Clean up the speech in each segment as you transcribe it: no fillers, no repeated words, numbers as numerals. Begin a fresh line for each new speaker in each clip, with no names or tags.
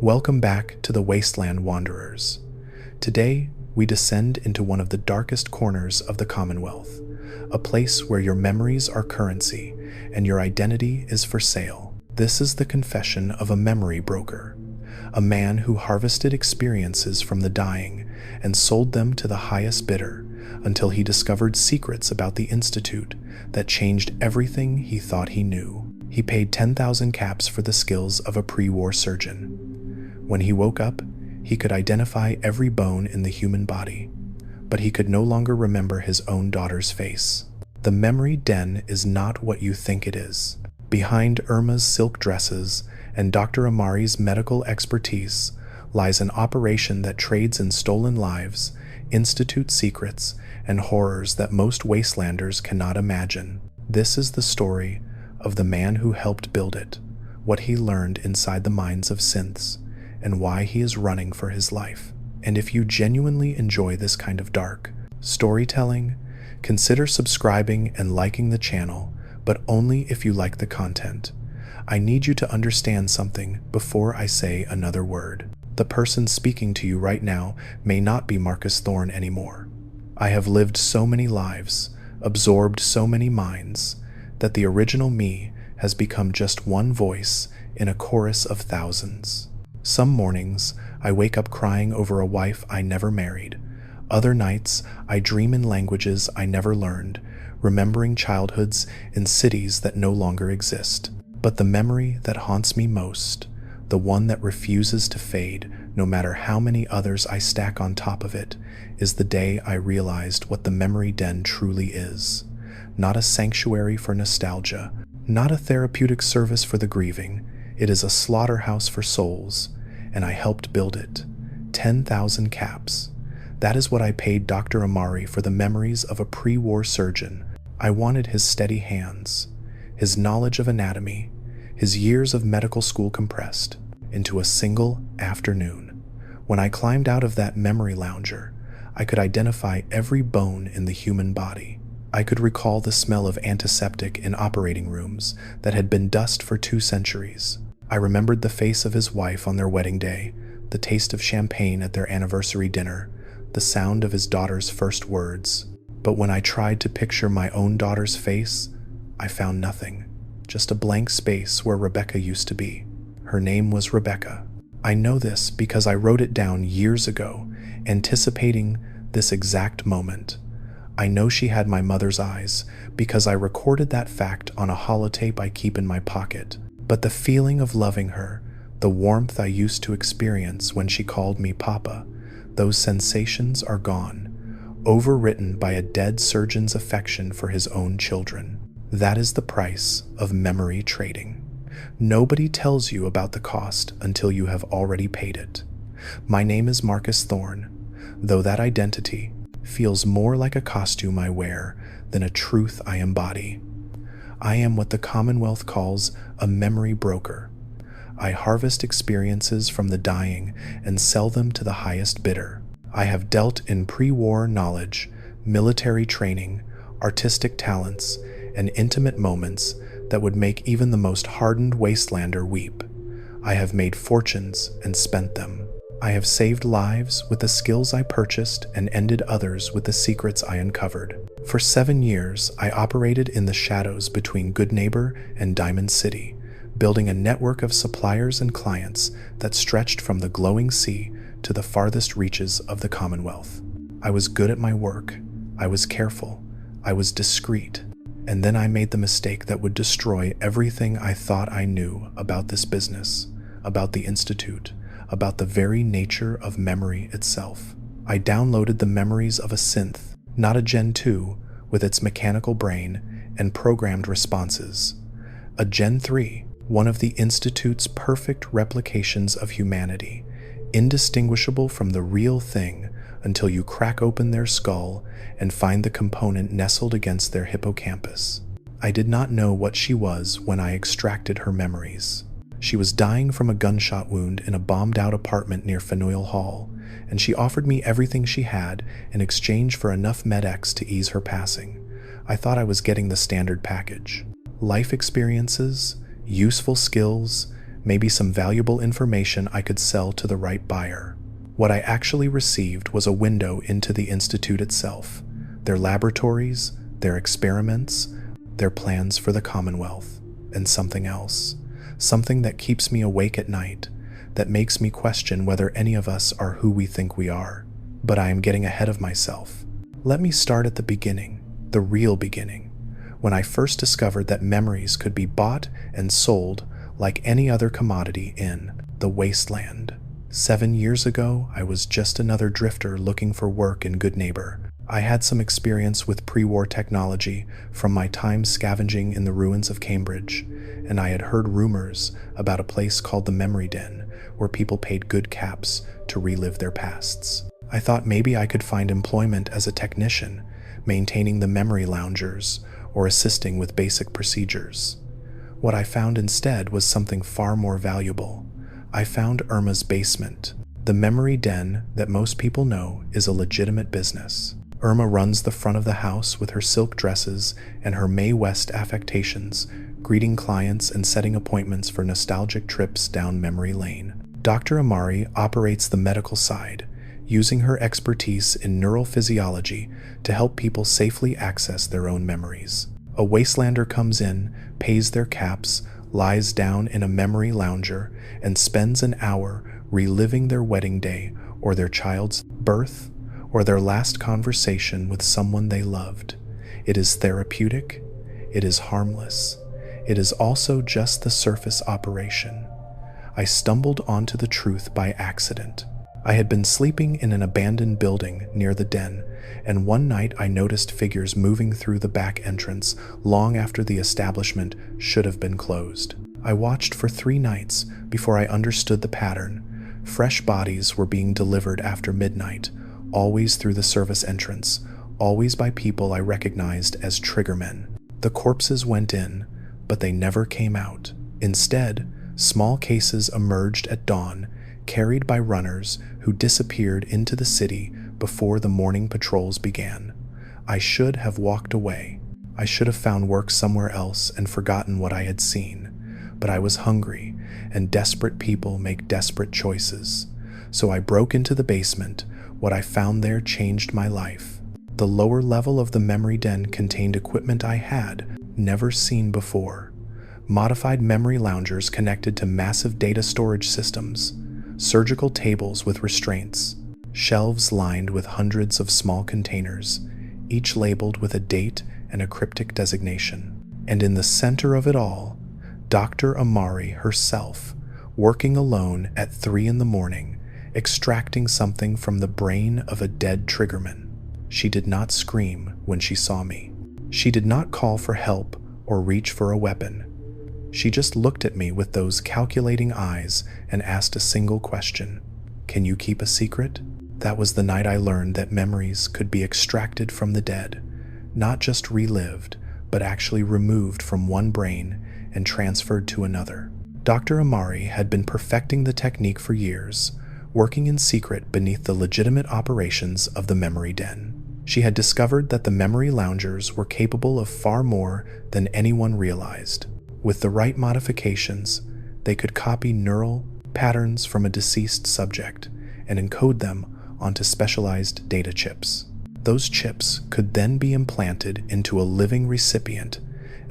Welcome back to the Wasteland Wanderers. Today, we descend into one of the darkest corners of the Commonwealth, a place where your memories are currency and your identity is for sale. This is the confession of a memory broker, a man who harvested experiences from the dying and sold them to the highest bidder until he discovered secrets about the Institute that changed everything he thought he knew. He paid 10,000 caps for the skills of a pre-war surgeon. When he woke up, he could identify every bone in the human body, but he could no longer remember his own daughter's face. The memory den is not what you think it is. Behind Irma's silk dresses and Dr. Amari's medical expertise lies an operation that trades in stolen lives, Institute secrets, and horrors that most wastelanders cannot imagine. This is the story of the man who helped build it, what he learned inside the minds of synths, and why he is running for his life. And if you genuinely enjoy this kind of dark storytelling, consider subscribing and liking the channel, but only if you like the content. I need you to understand something before I say another word. The person speaking to you right now may not be Marcus Thorne anymore. I have lived so many lives, absorbed so many minds, that the original me has become just one voice in a chorus of thousands. Some mornings, I wake up crying over a wife I never married. Other nights, I dream in languages I never learned, remembering childhoods in cities that no longer exist. But the memory that haunts me most, the one that refuses to fade no matter how many others I stack on top of it, is the day I realized what the memory den truly is. Not a sanctuary for nostalgia, not a therapeutic service for the grieving. It is a slaughterhouse for souls, and I helped build it. 10,000 caps. That is what I paid Dr. Amari for the memories of a pre-war surgeon. I wanted his steady hands, his knowledge of anatomy, his years of medical school compressed into a single afternoon. When I climbed out of that memory lounger, I could identify every bone in the human body. I could recall the smell of antiseptic in operating rooms that had been dust for 2 centuries. I remembered the face of his wife on their wedding day, the taste of champagne at their anniversary dinner, the sound of his daughter's first words. But when I tried to picture my own daughter's face, I found nothing, just a blank space where Rebecca used to be. Her name was Rebecca. I know this because I wrote it down years ago, anticipating this exact moment. I know she had my mother's eyes because I recorded that fact on a holotape I keep in my pocket. But the feeling of loving her, the warmth I used to experience when she called me Papa, those sensations are gone, overwritten by a dead surgeon's affection for his own children. That is the price of memory trading. Nobody tells you about the cost until you have already paid it. My name is Marcus Thorne, though that identity feels more like a costume I wear than a truth I embody. I am what the Commonwealth calls a memory broker. I harvest experiences from the dying and sell them to the highest bidder. I have dealt in pre-war knowledge, military training, artistic talents, and intimate moments that would make even the most hardened wastelander weep. I have made fortunes and spent them. I have saved lives with the skills I purchased and ended others with the secrets I uncovered. For 7 years, I operated in the shadows between Goodneighbor and Diamond City, building a network of suppliers and clients that stretched from the glowing sea to the farthest reaches of the Commonwealth. I was good at my work. I was careful. I was discreet. And then I made the mistake that would destroy everything I thought I knew about this business, about the Institute, about the very nature of memory itself. I downloaded the memories of a synth, not a Gen 2, with its mechanical brain and programmed responses. A Gen 3, one of the Institute's perfect replications of humanity, indistinguishable from the real thing until you crack open their skull and find the component nestled against their hippocampus. I did not know what she was when I extracted her memories. She was dying from a gunshot wound in a bombed-out apartment near Faneuil Hall, and she offered me everything she had in exchange for enough Med-X to ease her passing. I thought I was getting the standard package. Life experiences, useful skills, maybe some valuable information I could sell to the right buyer. What I actually received was a window into the institute itself, their laboratories, their experiments, their plans for the Commonwealth, and something else. Something that keeps me awake at night, that makes me question whether any of us are who we think we are. But I am getting ahead of myself. Let me start at the beginning, the real beginning, when I first discovered that memories could be bought and sold like any other commodity in the wasteland. 7 years ago, I was just another drifter looking for work in Goodneighbor. I had some experience with pre-war technology from my time scavenging in the ruins of Cambridge, and I had heard rumors about a place called the Memory Den, where people paid good caps to relive their pasts. I thought maybe I could find employment as a technician, maintaining the memory loungers or assisting with basic procedures. What I found instead was something far more valuable. I found Irma's basement. The Memory Den that most people know is a legitimate business. Irma runs the front of the house with her silk dresses and her Mae West affectations, greeting clients and setting appointments for nostalgic trips down memory lane. Dr. Amari operates the medical side, using her expertise in neural physiology to help people safely access their own memories. A wastelander comes in, pays their caps, lies down in a memory lounger, and spends an hour reliving their wedding day or their child's birth or their last conversation with someone they loved. It is therapeutic. It is harmless. It is also just the surface operation. I stumbled onto the truth by accident. I had been sleeping in an abandoned building near the den, and one night I noticed figures moving through the back entrance long after the establishment should have been closed. I watched for 3 nights before I understood the pattern. Fresh bodies were being delivered after midnight, always through the service entrance, always by people I recognized as triggermen. The corpses went in, but they never came out. Instead, small cases emerged at dawn, carried by runners who disappeared into the city before the morning patrols began. I should have walked away. I should have found work somewhere else and forgotten what I had seen. But I was hungry, and desperate people make desperate choices. So I broke into the basement. What I found there changed my life. The lower level of the memory den contained equipment I had never seen before. Modified memory loungers connected to massive data storage systems, surgical tables with restraints, shelves lined with hundreds of small containers, each labeled with a date and a cryptic designation. And in the center of it all, Dr. Amari herself, working alone at 3 a.m, extracting something from the brain of a dead triggerman. She did not scream when she saw me. She did not call for help or reach for a weapon. She just looked at me with those calculating eyes and asked a single question. "Can you keep a secret?" That was the night I learned that memories could be extracted from the dead, not just relived, but actually removed from one brain and transferred to another. Dr. Amari had been perfecting the technique for years, working in secret beneath the legitimate operations of the Memory Den. She had discovered that the memory loungers were capable of far more than anyone realized. With the right modifications, they could copy neural patterns from a deceased subject and encode them onto specialized data chips. Those chips could then be implanted into a living recipient,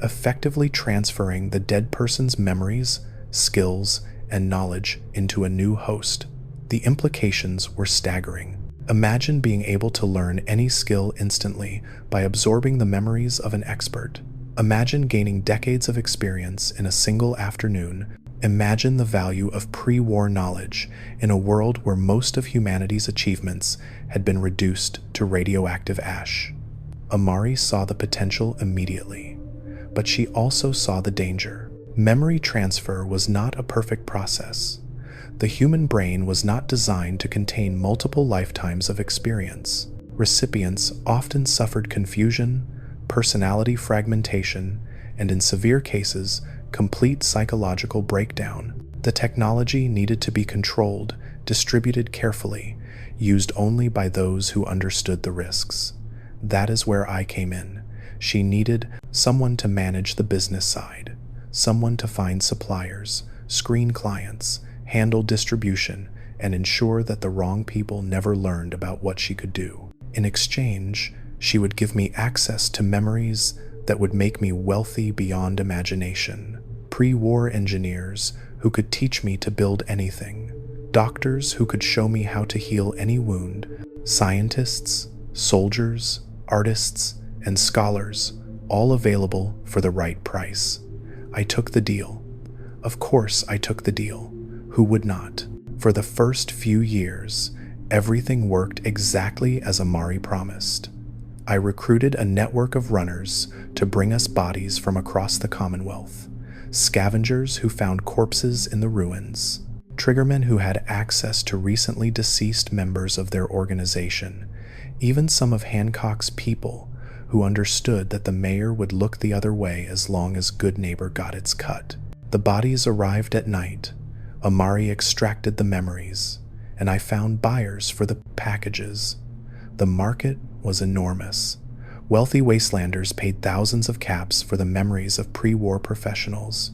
effectively transferring the dead person's memories, skills, and knowledge into a new host. The implications were staggering. Imagine being able to learn any skill instantly by absorbing the memories of an expert. Imagine gaining decades of experience in a single afternoon. Imagine the value of pre-war knowledge in a world where most of humanity's achievements had been reduced to radioactive ash. Amari saw the potential immediately, but she also saw the danger. Memory transfer was not a perfect process. The human brain was not designed to contain multiple lifetimes of experience. Recipients often suffered confusion, personality fragmentation, and in severe cases, complete psychological breakdown. The technology needed to be controlled, distributed carefully, used only by those who understood the risks. That is where I came in. She needed someone to manage the business side, someone to find suppliers, screen clients, handle distribution, and ensure that the wrong people never learned about what she could do. In exchange, she would give me access to memories that would make me wealthy beyond imagination. Pre-war engineers who could teach me to build anything. Doctors who could show me how to heal any wound. Scientists, soldiers, artists, and scholars, all available for the right price. I took the deal. Of course I took the deal. Who would not? For the first few years, everything worked exactly as Amari promised. I recruited a network of runners to bring us bodies from across the Commonwealth, scavengers who found corpses in the ruins, triggermen who had access to recently deceased members of their organization, even some of Hancock's people who understood that the mayor would look the other way as long as Goodneighbor got its cut. The bodies arrived at night. Amari extracted the memories, and I found buyers for the packages. The market was enormous. Wealthy wastelanders paid thousands of caps for the memories of pre-war professionals.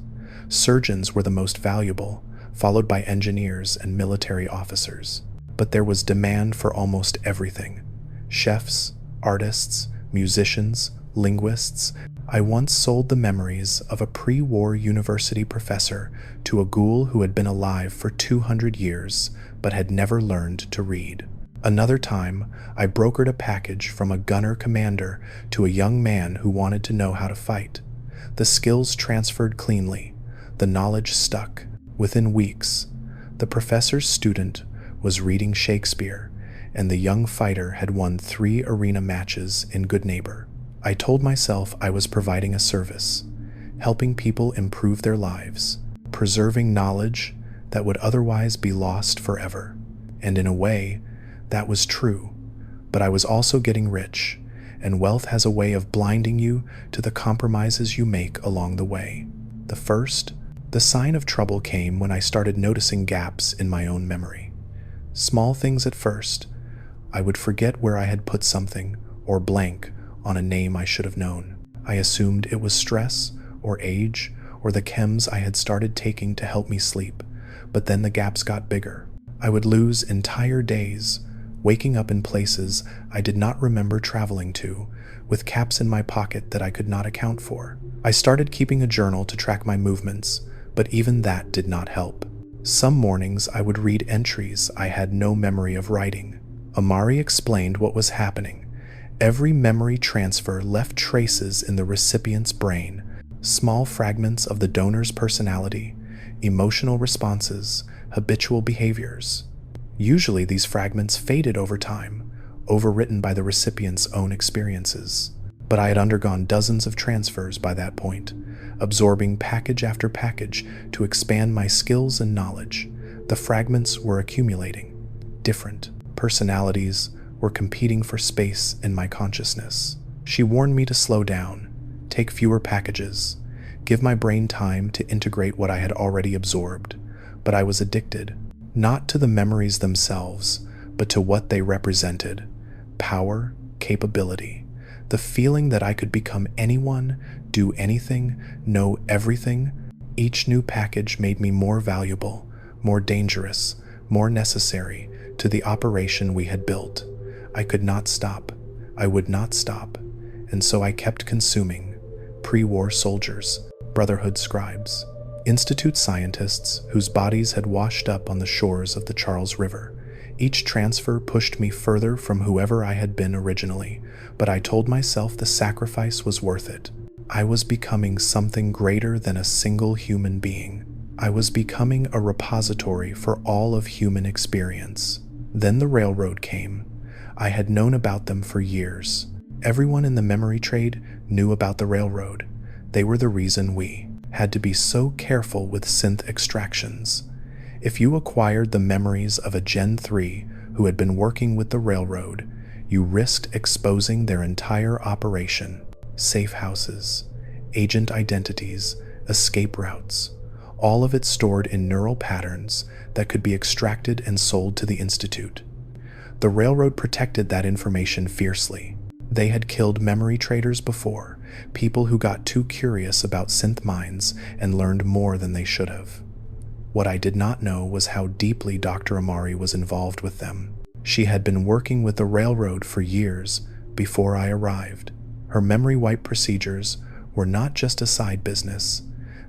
Surgeons were the most valuable, followed by engineers and military officers. But there was demand for almost everything. Chefs, artists, musicians, linguists. I once sold the memories of a pre-war university professor to a ghoul who had been alive for 200 years but had never learned to read. Another time, I brokered a package from a gunner commander to a young man who wanted to know how to fight. The skills transferred cleanly. The knowledge stuck. Within weeks, the professor's student was reading Shakespeare, and the young fighter had won 3 arena matches in Goodneighbor. I told myself I was providing a service, helping people improve their lives, preserving knowledge that would otherwise be lost forever. And in a way, that was true. But I was also getting rich, and wealth has a way of blinding you to the compromises you make along the way. The sign of trouble came when I started noticing gaps in my own memory. Small things at first. I would forget where I had put something, or blank on a name I should have known. I assumed it was stress, or age, or the chems I had started taking to help me sleep. But then the gaps got bigger. I would lose entire days, waking up in places I did not remember traveling to, with caps in my pocket that I could not account for. I started keeping a journal to track my movements, but even that did not help. Some mornings I would read entries I had no memory of writing. Amari explained what was happening. Every memory transfer left traces in the recipient's brain, small fragments of the donor's personality, emotional responses, habitual behaviors. Usually these fragments faded over time, overwritten by the recipient's own experiences. But I had undergone dozens of transfers by that point, absorbing package after package to expand my skills and knowledge. The fragments were accumulating. Different personalities were competing for space in my consciousness. She warned me to slow down, take fewer packages, give my brain time to integrate what I had already absorbed. But I was addicted, not to the memories themselves, but to what they represented: power, capability, the feeling that I could become anyone, do anything, know everything. Each new package made me more valuable, more dangerous, more necessary to the operation we had built. I could not stop. I would not stop. And so I kept consuming. Pre-war soldiers, Brotherhood scribes, Institute scientists whose bodies had washed up on the shores of the Charles River. Each transfer pushed me further from whoever I had been originally, but I told myself the sacrifice was worth it. I was becoming something greater than a single human being. I was becoming a repository for all of human experience. Then the railroad came. I had known about them for years. Everyone in the memory trade knew about the railroad. They were the reason we had to be so careful with synth extractions. If you acquired the memories of a Gen 3 who had been working with the railroad, you risked exposing their entire operation. Safe houses, agent identities, escape routes, all of it stored in neural patterns that could be extracted and sold to the Institute. The railroad protected that information fiercely. They had killed memory traders before, people who got too curious about synth minds and learned more than they should have. What I did not know was how deeply Dr. Amari was involved with them. She had been working with the railroad for years before I arrived. Her memory wipe procedures were not just a side business.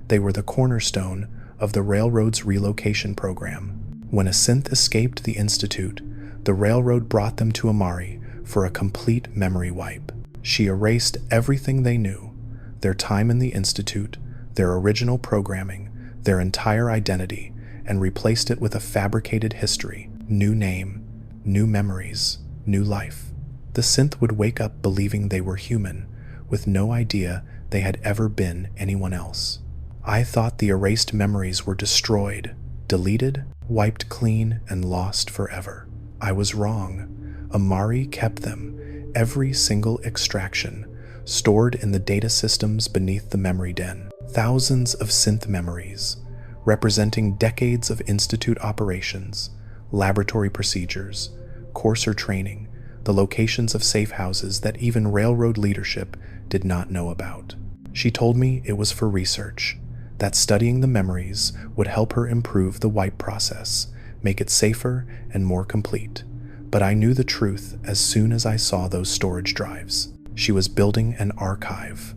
They were the cornerstone of the railroad's relocation program. When a synth escaped the institute, the railroad brought them to Amari for a complete memory wipe. She erased everything they knew, their time in the institute, their original programming, their entire identity, and replaced it with a fabricated history, new name, new memories, new life. The synth would wake up believing they were human, with no idea they had ever been anyone else. I thought the erased memories were destroyed, deleted, wiped clean, and lost forever. I was wrong. Amari kept them, every single extraction, stored in the data systems beneath the memory den. Thousands of synth memories, representing decades of institute operations, laboratory procedures, courser training, the locations of safe houses that even railroad leadership did not know about. She told me it was for research, that studying the memories would help her improve the wipe process, make it safer and more complete. But I knew the truth as soon as I saw those storage drives. She was building an archive,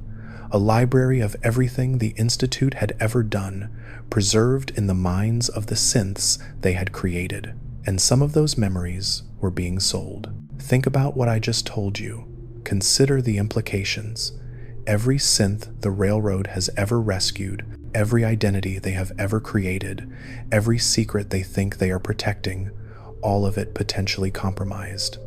a library of everything the Institute had ever done, preserved in the minds of the synths they had created. And some of those memories were being sold. Think about what I just told you. Consider the implications. Every synth the railroad has ever rescued, every identity they have ever created, every secret they think they are protecting, all of it potentially compromised.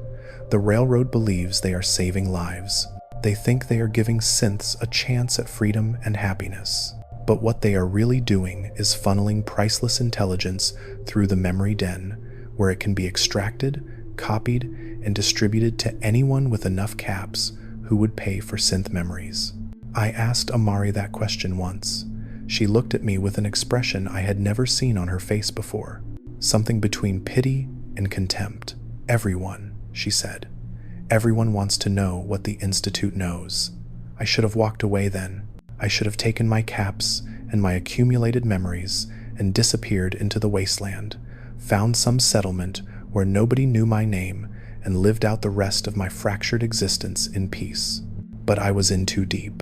The railroad believes they are saving lives. They think they are giving synths a chance at freedom and happiness. But what they are really doing is funneling priceless intelligence through the memory den, where it can be extracted, copied, and distributed to anyone with enough caps who would pay for synth memories. I asked Amari that question once. She looked at me with an expression I had never seen on her face before, something between pity and contempt. Everyone, she said. Everyone wants to know what the Institute knows. I should have walked away then. I should have taken my caps and my accumulated memories and disappeared into the wasteland, found some settlement where nobody knew my name, and lived out the rest of my fractured existence in peace. But I was in too deep.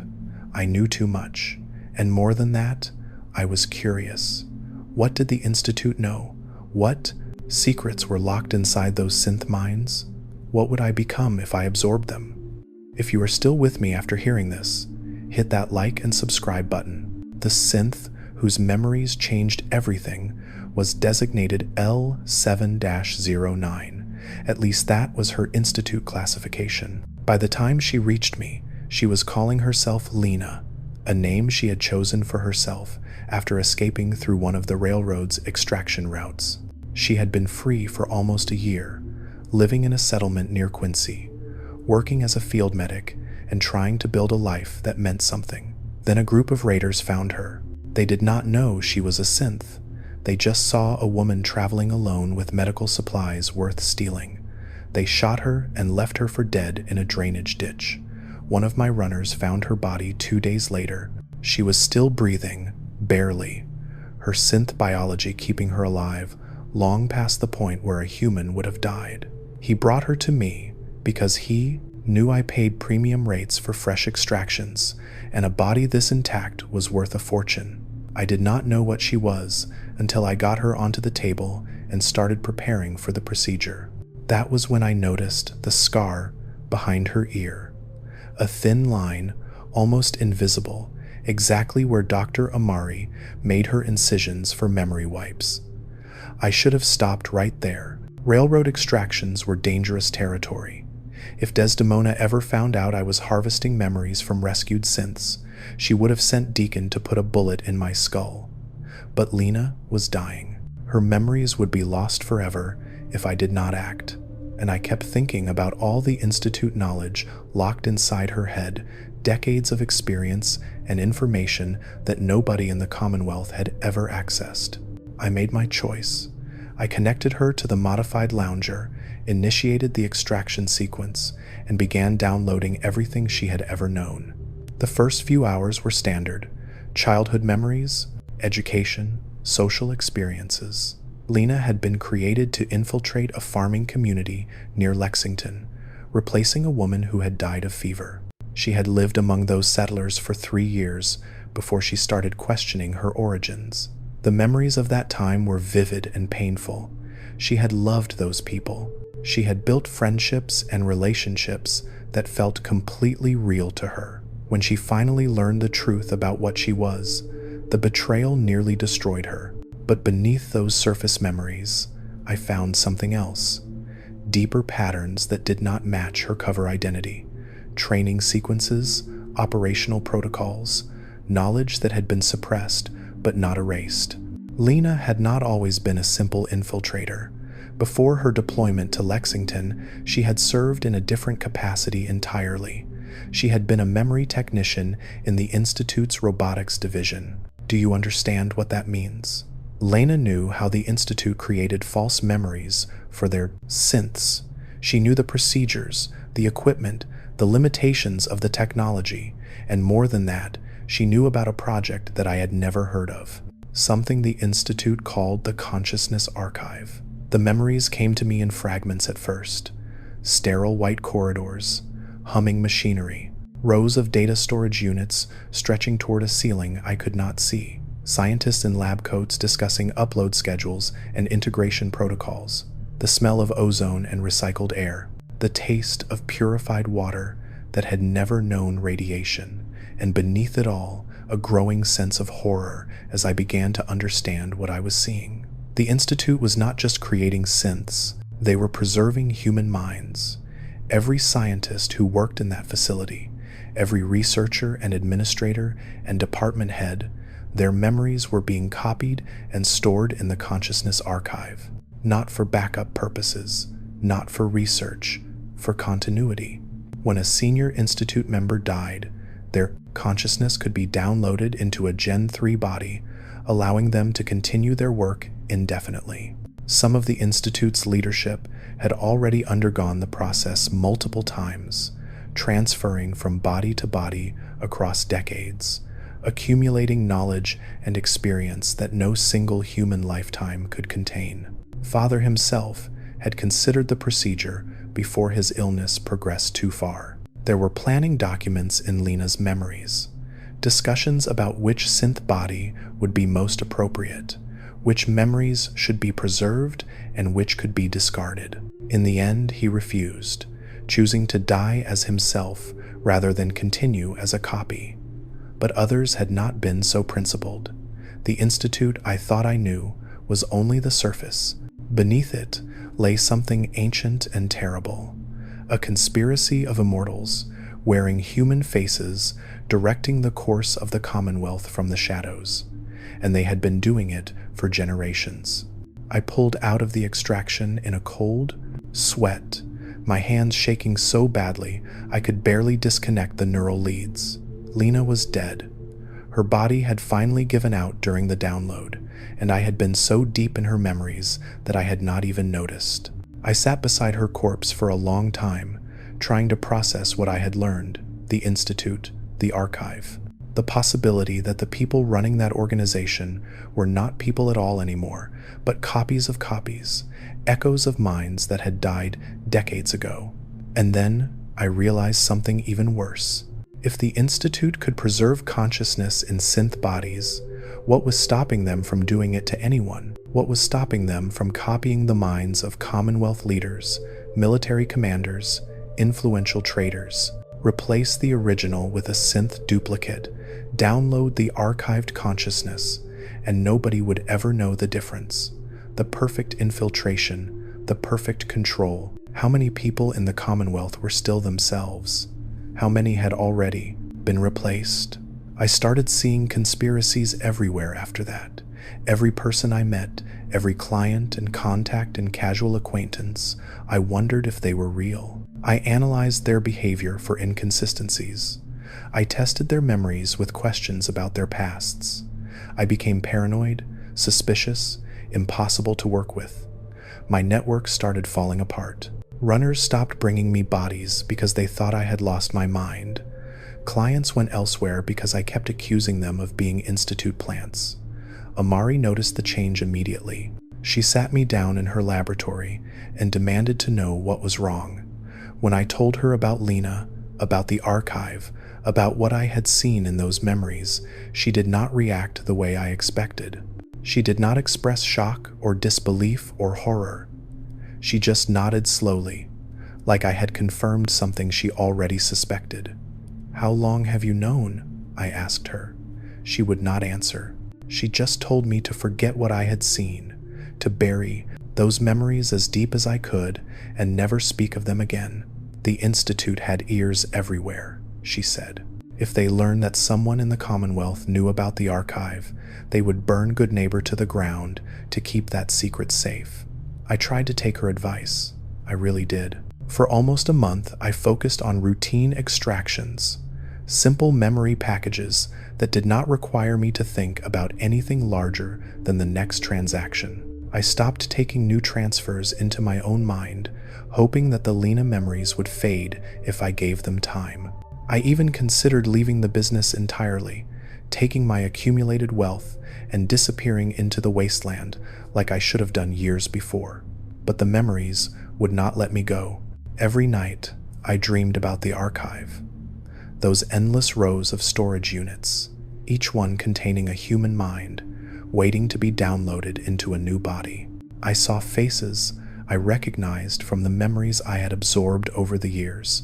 I knew too much. And more than that, I was curious. What did the Institute know? What secrets were locked inside those synth minds? What would I become if I absorbed them? If you are still with me after hearing this, hit that like and subscribe button. The synth whose memories changed everything was designated L7-09. At least that was her Institute classification. By the time she reached me, she was calling herself Lena, a name she had chosen for herself after escaping through one of the railroad's extraction routes. She had been free for almost a year, living in a settlement near Quincy, working as a field medic and trying to build a life that meant something. Then a group of raiders found her. They did not know she was a synth. They just saw a woman traveling alone with medical supplies worth stealing. They shot her and left her for dead in a drainage ditch. One of my runners found her body 2 days later. She was still breathing, barely, her synth biology keeping her alive, long past the point where a human would have died. He brought her to me because he knew I paid premium rates for fresh extractions, and a body this intact was worth a fortune. I did not know what she was until I got her onto the table and started preparing for the procedure. That was when I noticed the scar behind her ear. A thin line, almost invisible, exactly where Dr. Amari made her incisions for memory wipes. I should have stopped right there. Railroad extractions were dangerous territory. If Desdemona ever found out I was harvesting memories from rescued synths, she would have sent Deacon to put a bullet in my skull. But Lena was dying. Her memories would be lost forever if I did not act. And I kept thinking about all the Institute knowledge locked inside her head, decades of experience and information that nobody in the Commonwealth had ever accessed. I made my choice. I connected her to the modified lounger, initiated the extraction sequence, and began downloading everything she had ever known. The first few hours were standard: childhood memories, education, social experiences. Lena had been created to infiltrate a farming community near Lexington, replacing a woman who had died of fever. She had lived among those settlers for 3 years before she started questioning her origins. The memories of that time were vivid and painful. She had loved those people. She had built friendships and relationships that felt completely real to her. When she finally learned the truth about what she was, the betrayal nearly destroyed her. But beneath those surface memories, I found something else. Deeper patterns that did not match her cover identity. Training sequences, operational protocols, knowledge that had been suppressed but not erased. Lena had not always been a simple infiltrator. Before her deployment to Lexington, she had served in a different capacity entirely. She had been a memory technician in the Institute's robotics division. Do you understand what that means? Lena knew how the Institute created false memories for their synths. She knew the procedures, the equipment, the limitations of the technology, and more than that, she knew about a project that I had never heard of. Something the Institute called the Consciousness Archive. The memories came to me in fragments at first. Sterile white corridors, humming machinery, rows of data storage units stretching toward a ceiling I could not see. Scientists in lab coats discussing upload schedules and integration protocols. The smell of ozone and recycled air. The taste of purified water that had never known radiation. And beneath it all, a growing sense of horror as I began to understand what I was seeing. The Institute was not just creating synths, they were preserving human minds. Every scientist who worked in that facility, every researcher and administrator and department head, their memories were being copied and stored in the Consciousness Archive. Not for backup purposes, not for research, for continuity. When a senior Institute member died, their consciousness could be downloaded into a Gen 3 body, allowing them to continue their work indefinitely. Some of the Institute's leadership had already undergone the process multiple times, transferring from body to body across decades, accumulating knowledge and experience that no single human lifetime could contain. Father himself had considered the procedure before his illness progressed too far. There were planning documents in Lena's memories, discussions about which synth body would be most appropriate, which memories should be preserved and which could be discarded. In the end, he refused, choosing to die as himself rather than continue as a copy. But others had not been so principled. The Institute I thought I knew was only the surface. Beneath it lay something ancient and terrible, a conspiracy of immortals, wearing human faces, directing the course of the Commonwealth from the shadows, and they had been doing it for generations. I pulled out of the extraction in a cold sweat, my hands shaking so badly I could barely disconnect the neural leads. Lena was dead. Her body had finally given out during the download, and I had been so deep in her memories that I had not even noticed. I sat beside her corpse for a long time, trying to process what I had learned, the Institute, the archive, the possibility that the people running that organization were not people at all anymore, but copies of copies, echoes of minds that had died decades ago. And then I realized something even worse. If the Institute could preserve consciousness in synth bodies, what was stopping them from doing it to anyone? What was stopping them from copying the minds of Commonwealth leaders, military commanders, influential traders? Replace the original with a synth duplicate, download the archived consciousness, and nobody would ever know the difference. The perfect infiltration, the perfect control. How many people in the Commonwealth were still themselves? How many had already been replaced? I started seeing conspiracies everywhere after that. Every person I met, every client and contact and casual acquaintance, I wondered if they were real. I analyzed their behavior for inconsistencies. I tested their memories with questions about their pasts. I became paranoid, suspicious, impossible to work with. My network started falling apart. Runners stopped bringing me bodies because they thought I had lost my mind. Clients went elsewhere because I kept accusing them of being Institute plants. Amari noticed the change immediately. She sat me down in her laboratory and demanded to know what was wrong. When I told her about Lena, about the archive, about what I had seen in those memories, she did not react the way I expected. She did not express shock or disbelief or horror. She just nodded slowly, like I had confirmed something she already suspected. "How long have you known?" I asked her. She would not answer. She just told me to forget what I had seen, to bury those memories as deep as I could and never speak of them again. "The Institute had ears everywhere," she said. "If they learned that someone in the Commonwealth knew about the archive, they would burn Goodneighbor to the ground to keep that secret safe." I tried to take her advice. I really did. For almost a month, I focused on routine extractions, simple memory packages that did not require me to think about anything larger than the next transaction. I stopped taking new transfers into my own mind, hoping that the Lena memories would fade if I gave them time. I even considered leaving the business entirely, taking my accumulated wealth and disappearing into the wasteland like I should have done years before. But the memories would not let me go. Every night, I dreamed about the archive. Those endless rows of storage units, each one containing a human mind, waiting to be downloaded into a new body. I saw faces I recognized from the memories I had absorbed over the years.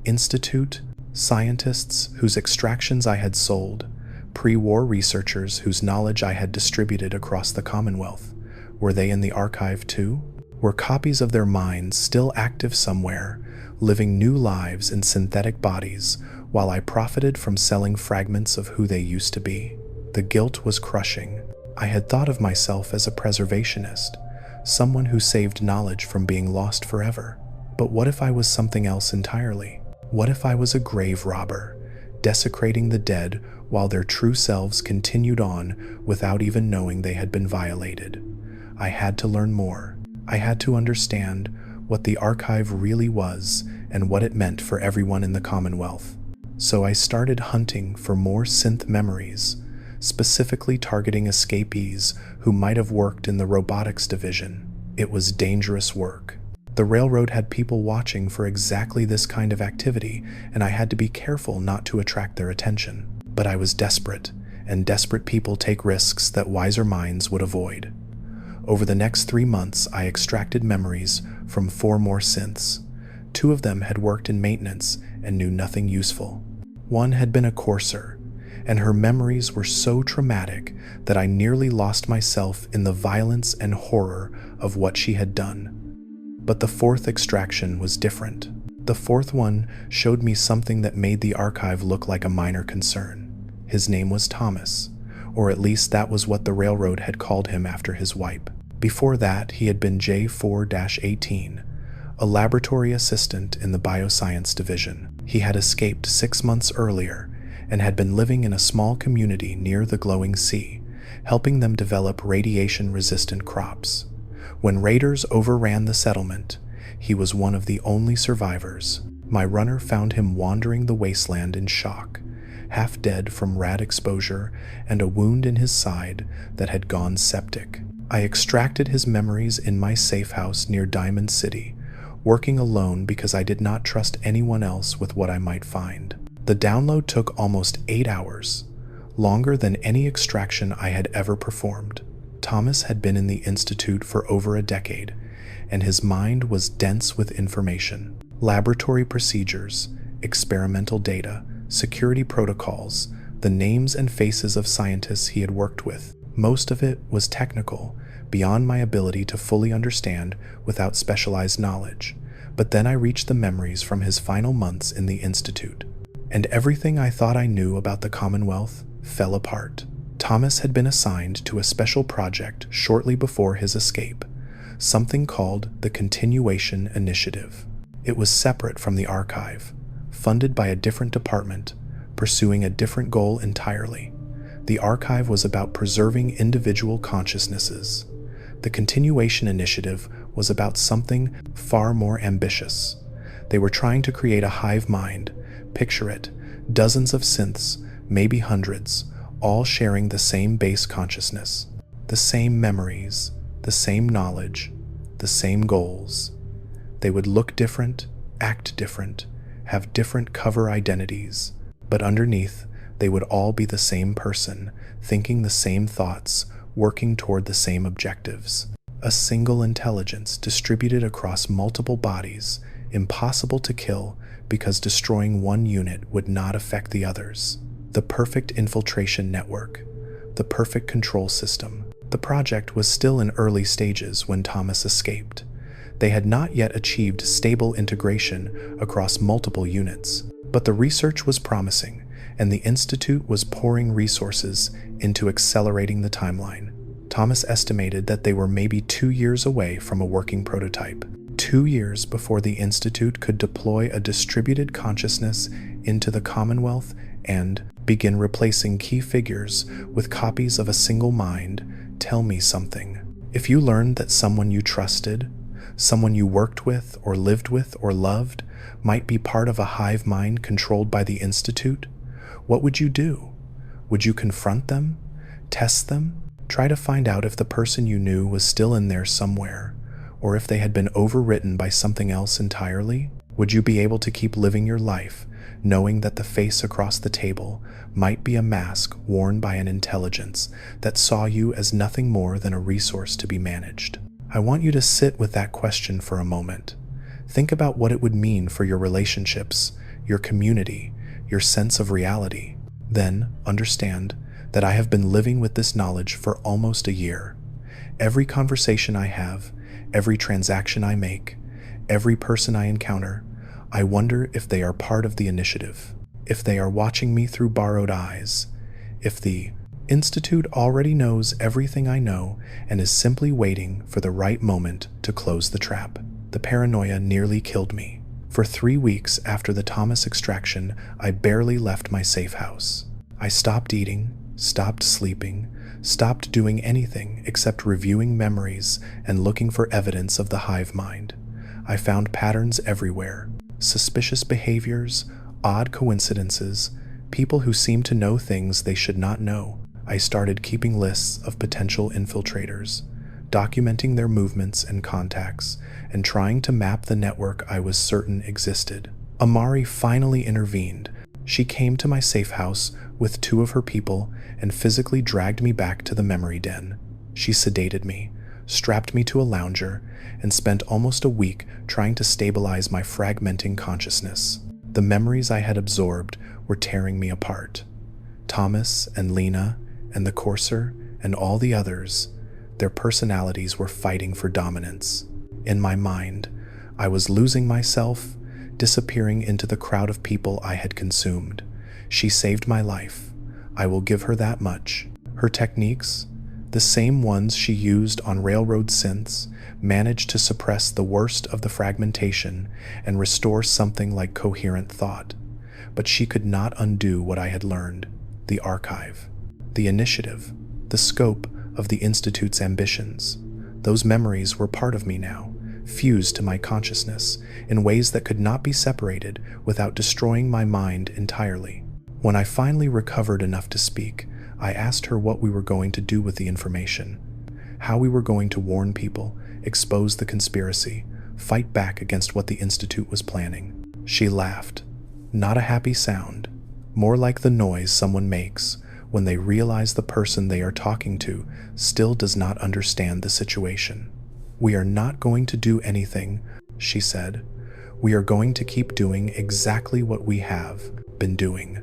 Institute, scientists whose extractions I had sold, pre-war researchers whose knowledge I had distributed across the Commonwealth. Were they in the archive too? Were copies of their minds still active somewhere, living new lives in synthetic bodies, while I profited from selling fragments of who they used to be? The guilt was crushing. I had thought of myself as a preservationist, someone who saved knowledge from being lost forever. But what if I was something else entirely? What if I was a grave robber, desecrating the dead while their true selves continued on without even knowing they had been violated? I had to learn more. I had to understand what the archive really was and what it meant for everyone in the Commonwealth. So I started hunting for more synth memories, specifically targeting escapees who might have worked in the robotics division. It was dangerous work. The railroad had people watching for exactly this kind of activity, and I had to be careful not to attract their attention. But I was desperate, and desperate people take risks that wiser minds would avoid. Over the next 3 months, I extracted memories from 4 more synths. 2 of them had worked in maintenance and knew nothing useful. One had been a courser, and her memories were so traumatic that I nearly lost myself in the violence and horror of what she had done. But the 4th extraction was different. The 4th one showed me something that made the archive look like a minor concern. His name was Thomas, or at least that was what the railroad had called him after his wipe. Before that, he had been J4-18, a laboratory assistant in the bioscience division. He had escaped 6 months earlier and had been living in a small community near the glowing sea, helping them develop radiation-resistant crops. When raiders overran the settlement, he was one of the only survivors. My runner found him wandering the wasteland in shock, half dead from rad exposure and a wound in his side that had gone septic. I extracted his memories in my safe house near Diamond City, working alone because I did not trust anyone else with what I might find. The download took almost 8 hours, longer than any extraction I had ever performed. Thomas had been in the Institute for over a decade, and his mind was dense with information. Laboratory procedures, experimental data, security protocols, the names and faces of scientists he had worked with. Most of it was technical, beyond my ability to fully understand without specialized knowledge. But then I reached the memories from his final months in the Institute, and everything I thought I knew about the Commonwealth fell apart. Thomas had been assigned to a special project shortly before his escape, something called the Continuation Initiative. It was separate from the archive, funded by a different department, pursuing a different goal entirely. The archive was about preserving individual consciousnesses. The Continuation Initiative was about something far more ambitious. They were trying to create a hive mind. Picture it, dozens of synths, maybe hundreds, all sharing the same base consciousness, the same memories, the same knowledge, the same goals. They would look different, act different, have different cover identities, but underneath, they would all be the same person, thinking the same thoughts, working toward the same objectives. A single intelligence distributed across multiple bodies, impossible to kill because destroying one unit would not affect the others. The perfect infiltration network, the perfect control system. The project was still in early stages when Thomas escaped. They had not yet achieved stable integration across multiple units, but the research was promising, and the Institute was pouring resources into accelerating the timeline. Thomas estimated that they were maybe 2 years away from a working prototype, 2 years before the Institute could deploy a distributed consciousness into the Commonwealth and begin replacing key figures with copies of a single mind. Tell me something. If you learned that someone you trusted, someone you worked with or lived with or loved, might be part of a hive mind controlled by the Institute, what would you do? Would you confront them? Test them? Try to find out if the person you knew was still in there somewhere, or if they had been overwritten by something else entirely? Would you be able to keep living your life, knowing that the face across the table might be a mask worn by an intelligence that saw you as nothing more than a resource to be managed? I want you to sit with that question for a moment. Think about what it would mean for your relationships, your community, your sense of reality. Then understand that I have been living with this knowledge for almost a year. Every conversation I have, every transaction I make, every person I encounter, I wonder if they are part of the initiative, if they are watching me through borrowed eyes, if the Institute already knows everything I know and is simply waiting for the right moment to close the trap. The paranoia nearly killed me. For 3 weeks after the Thomas extraction, I barely left my safe house. I stopped eating, stopped sleeping, stopped doing anything except reviewing memories and looking for evidence of the hive mind. I found patterns everywhere, suspicious behaviors, odd coincidences, people who seemed to know things they should not know. I started keeping lists of potential infiltrators, documenting their movements and contacts, and trying to map the network I was certain existed. Amari finally intervened. She came to my safe house with 2 of her people and physically dragged me back to the memory den. She sedated me, strapped me to a lounger, and spent almost a week trying to stabilize my fragmenting consciousness. The memories I had absorbed were tearing me apart. Thomas and Lena and the Courser and all the others, their personalities were fighting for dominance. In my mind, I was losing myself, disappearing into the crowd of people I had consumed. She saved my life. I will give her that much. Her techniques, the same ones she used on railroad synths, managed to suppress the worst of the fragmentation and restore something like coherent thought. But she could not undo what I had learned: the archive, the initiative, the scope of the Institute's ambitions. Those memories were part of me now, fused to my consciousness in ways that could not be separated without destroying my mind entirely. When I finally recovered enough to speak, I asked her what we were going to do with the information, how we were going to warn people, expose the conspiracy, fight back against what the Institute was planning. She laughed. Not a happy sound, more like the noise someone makes when they realize the person they are talking to still does not understand the situation. "We are not going to do anything," she said. "We are going to keep doing exactly what we have been doing.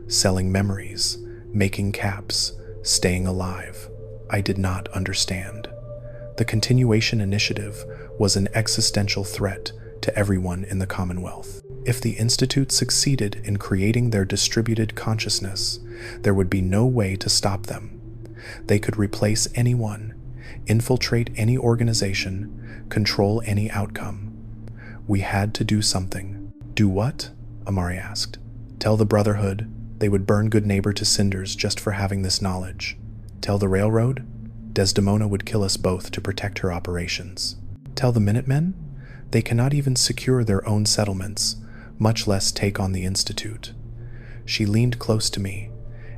Selling memories, making caps, staying alive." I did not understand. The continuation initiative was an existential threat to everyone in the Commonwealth. If the Institute succeeded in creating their distributed consciousness, there would be no way to stop them. They could replace anyone, infiltrate any organization, control any outcome. We had to do something. Do what? Amari asked. Tell the Brotherhood they would burn Goodneighbor to cinders just for having this knowledge. Tell the Railroad Desdemona would kill us both to protect her operations. Tell the Minutemen they cannot even secure their own settlements, much less take on the Institute. She leaned close to me,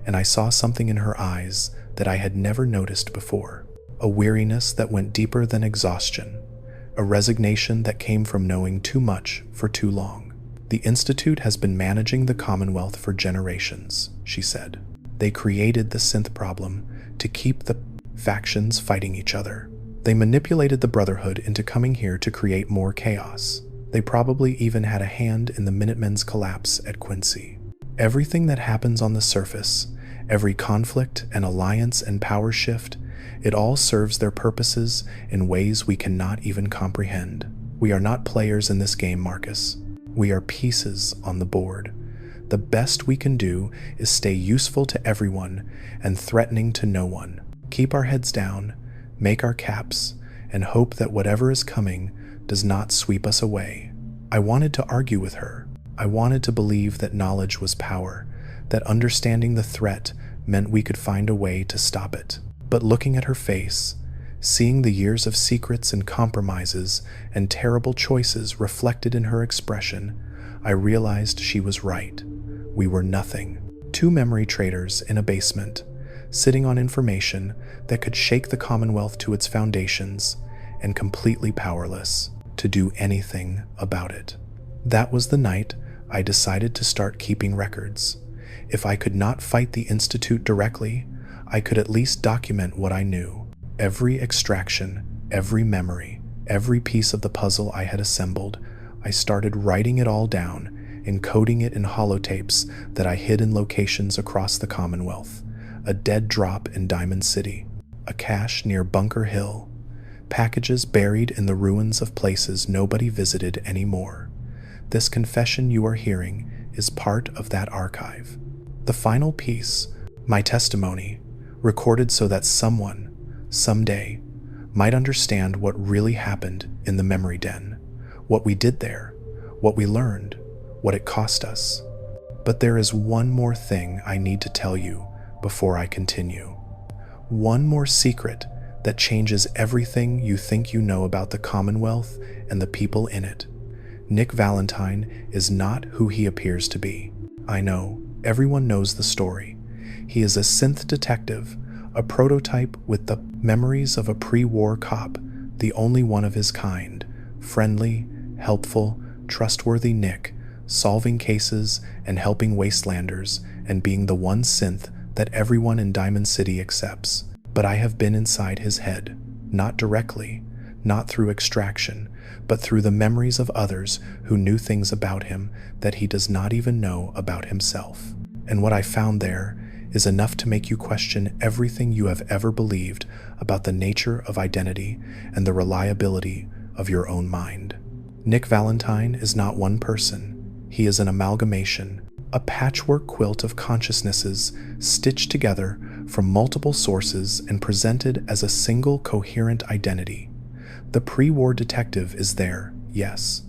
and I saw something in her eyes that I had never noticed before. A weariness that went deeper than exhaustion, a resignation that came from knowing too much for too long. "The Institute has been managing the Commonwealth for generations," she said. "They created the synth problem to keep the factions fighting each other. They manipulated the Brotherhood into coming here to create more chaos. They probably even had a hand in the Minutemen's collapse at Quincy. Everything that happens on the surface, every conflict and alliance and power shift, it all serves their purposes in ways we cannot even comprehend. We are not players in this game, Marcus. We are pieces on the board. The best we can do is stay useful to everyone and threatening to no one. Keep our heads down, make our caps, and hope that whatever is coming does not sweep us away." I wanted to argue with her. I wanted to believe that knowledge was power, that understanding the threat meant we could find a way to stop it. But looking at her face, seeing the years of secrets and compromises and terrible choices reflected in her expression, I realized she was right. We were nothing. Two memory traders in a basement, sitting on information that could shake the Commonwealth to its foundations, and completely powerless to do anything about it. That was the night I decided to start keeping records. If I could not fight the Institute directly, I could at least document what I knew. Every extraction, every memory, every piece of the puzzle I had assembled, I started writing it all down, encoding it in holotapes that I hid in locations across the Commonwealth. A dead drop in Diamond City, a cache near Bunker Hill, packages buried in the ruins of places nobody visited anymore. This confession you are hearing is part of that archive. The final piece, my testimony, recorded so that someone, someday, might understand what really happened in the memory den, what we did there, what we learned, what it cost us. But there is one more thing I need to tell you before I continue. One more secret that changes everything you think you know about the Commonwealth and the people in it. Nick Valentine is not who he appears to be. I know, everyone knows the story. He is a synth detective, a prototype with the memories of a pre-war cop, the only one of his kind. Friendly, helpful, trustworthy Nick, solving cases and helping wastelanders and being the one synth that everyone in Diamond City accepts. But I have been inside his head, not directly, not through extraction, but through the memories of others who knew things about him that he does not even know about himself. And what I found there is enough to make you question everything you have ever believed about the nature of identity and the reliability of your own mind. Nick Valentine is not one person. He is an amalgamation, a patchwork quilt of consciousnesses stitched together from multiple sources and presented as a single coherent identity. The pre-war detective is there, yes,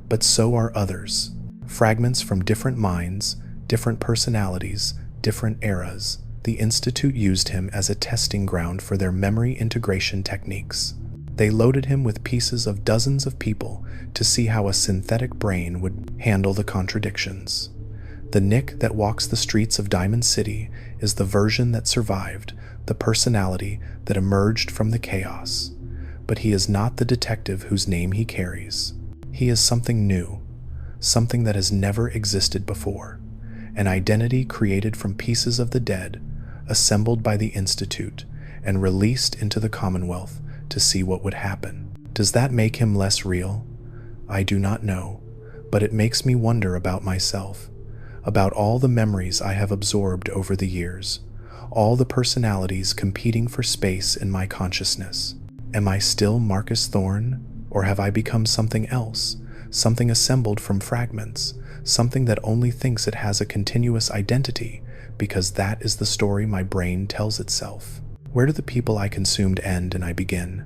but so are others. Fragments from different minds, different personalities, different eras. The Institute used him as a testing ground for their memory integration techniques. They loaded him with pieces of dozens of people to see how a synthetic brain would handle the contradictions. The Nick that walks the streets of Diamond City is the version that survived, the personality that emerged from the chaos. But he is not the detective whose name he carries. He is something new, something that has never existed before, an identity created from pieces of the dead, assembled by the Institute, and released into the Commonwealth to see what would happen. Does that make him less real? I do not know, but it makes me wonder about myself, about all the memories I have absorbed over the years, all the personalities competing for space in my consciousness. Am I still Marcus Thorne, or have I become something else, something assembled from fragments, something that only thinks it has a continuous identity because that is the story my brain tells itself? Where do the people I consumed end and I begin?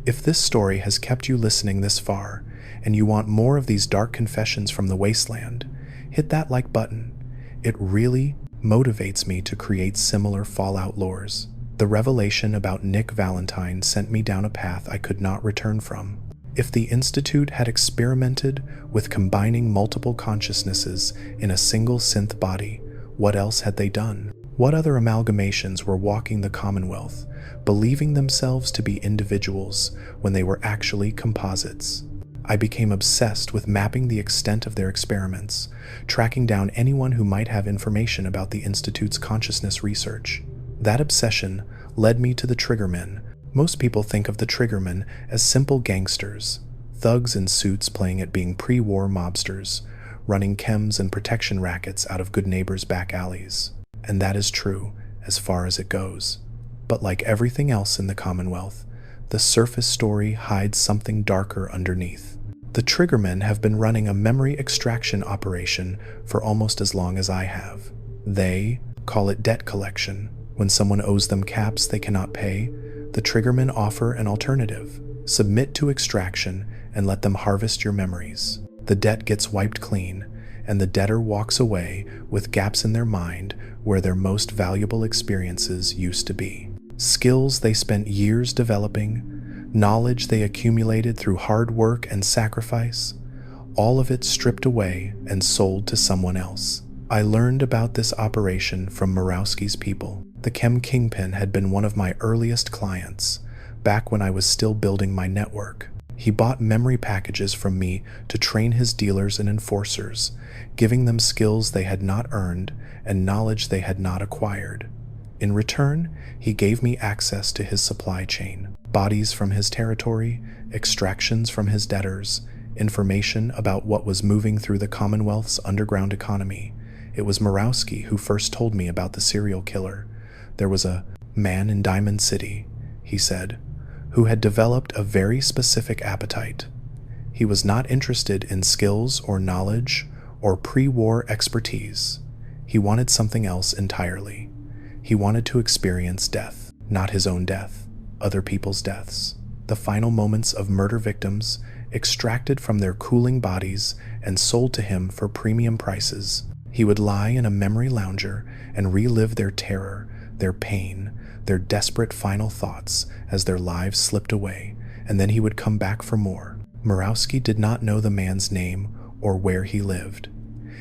If this story has kept you listening this far, and you want more of these dark confessions from the wasteland, hit that like button. It really motivates me to create similar Fallout lores. The revelation about Nick Valentine sent me down a path I could not return from. If the Institute had experimented with combining multiple consciousnesses in a single synth body, what else had they done? What other amalgamations were walking the Commonwealth, believing themselves to be individuals when they were actually composites? I became obsessed with mapping the extent of their experiments, tracking down anyone who might have information about the Institute's consciousness research. That obsession led me to the Triggermen. Most people think of the Triggermen as simple gangsters, thugs in suits playing at being pre-war mobsters, running chems and protection rackets out of Goodneighbor's back alleys. And that is true, as far as it goes. But like everything else in the Commonwealth, the surface story hides something darker underneath. The Triggermen have been running a memory extraction operation for almost as long as I have. They call it debt collection. When someone owes them caps they cannot pay, the Triggermen offer an alternative. Submit to extraction and let them harvest your memories. The debt gets wiped clean, and the debtor walks away with gaps in their mind where their most valuable experiences used to be. Skills they spent years developing, knowledge they accumulated through hard work and sacrifice, all of it stripped away and sold to someone else. I learned about this operation from Murawski's people. The Chem Kingpin had been one of my earliest clients, back when I was still building my network. He bought memory packages from me to train his dealers and enforcers, giving them skills they had not earned and knowledge they had not acquired. In return, he gave me access to his supply chain, bodies from his territory, extractions from his debtors, information about what was moving through the Commonwealth's underground economy. It was Murawski who first told me about the serial killer. There was a man in Diamond City, he said, who had developed a very specific appetite. He was not interested in skills or knowledge or pre-war expertise. He wanted something else entirely. He wanted to experience death, not his own death, other people's deaths, the final moments of murder victims extracted from their cooling bodies and sold to him for premium prices. He would lie in a memory lounger and relive their terror, their pain, their desperate final thoughts as their lives slipped away, and then he would come back for more. Murawski did not know the man's name or where he lived.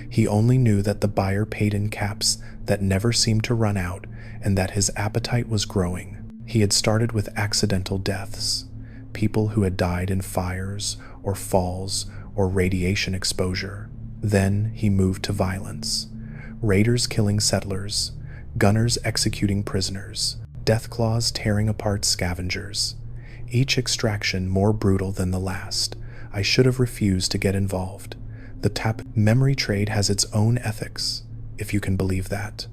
He only knew that the buyer paid in caps that never seemed to run out and that his appetite was growing. He had started with accidental deaths, people who had died in fires or falls or radiation exposure. Then he moved to violence. Raiders killing settlers, gunners executing prisoners, death claws tearing apart scavengers. Each extraction more brutal than the last. I should have refused to get involved. The tap memory trade has its own ethics, if you can believe that.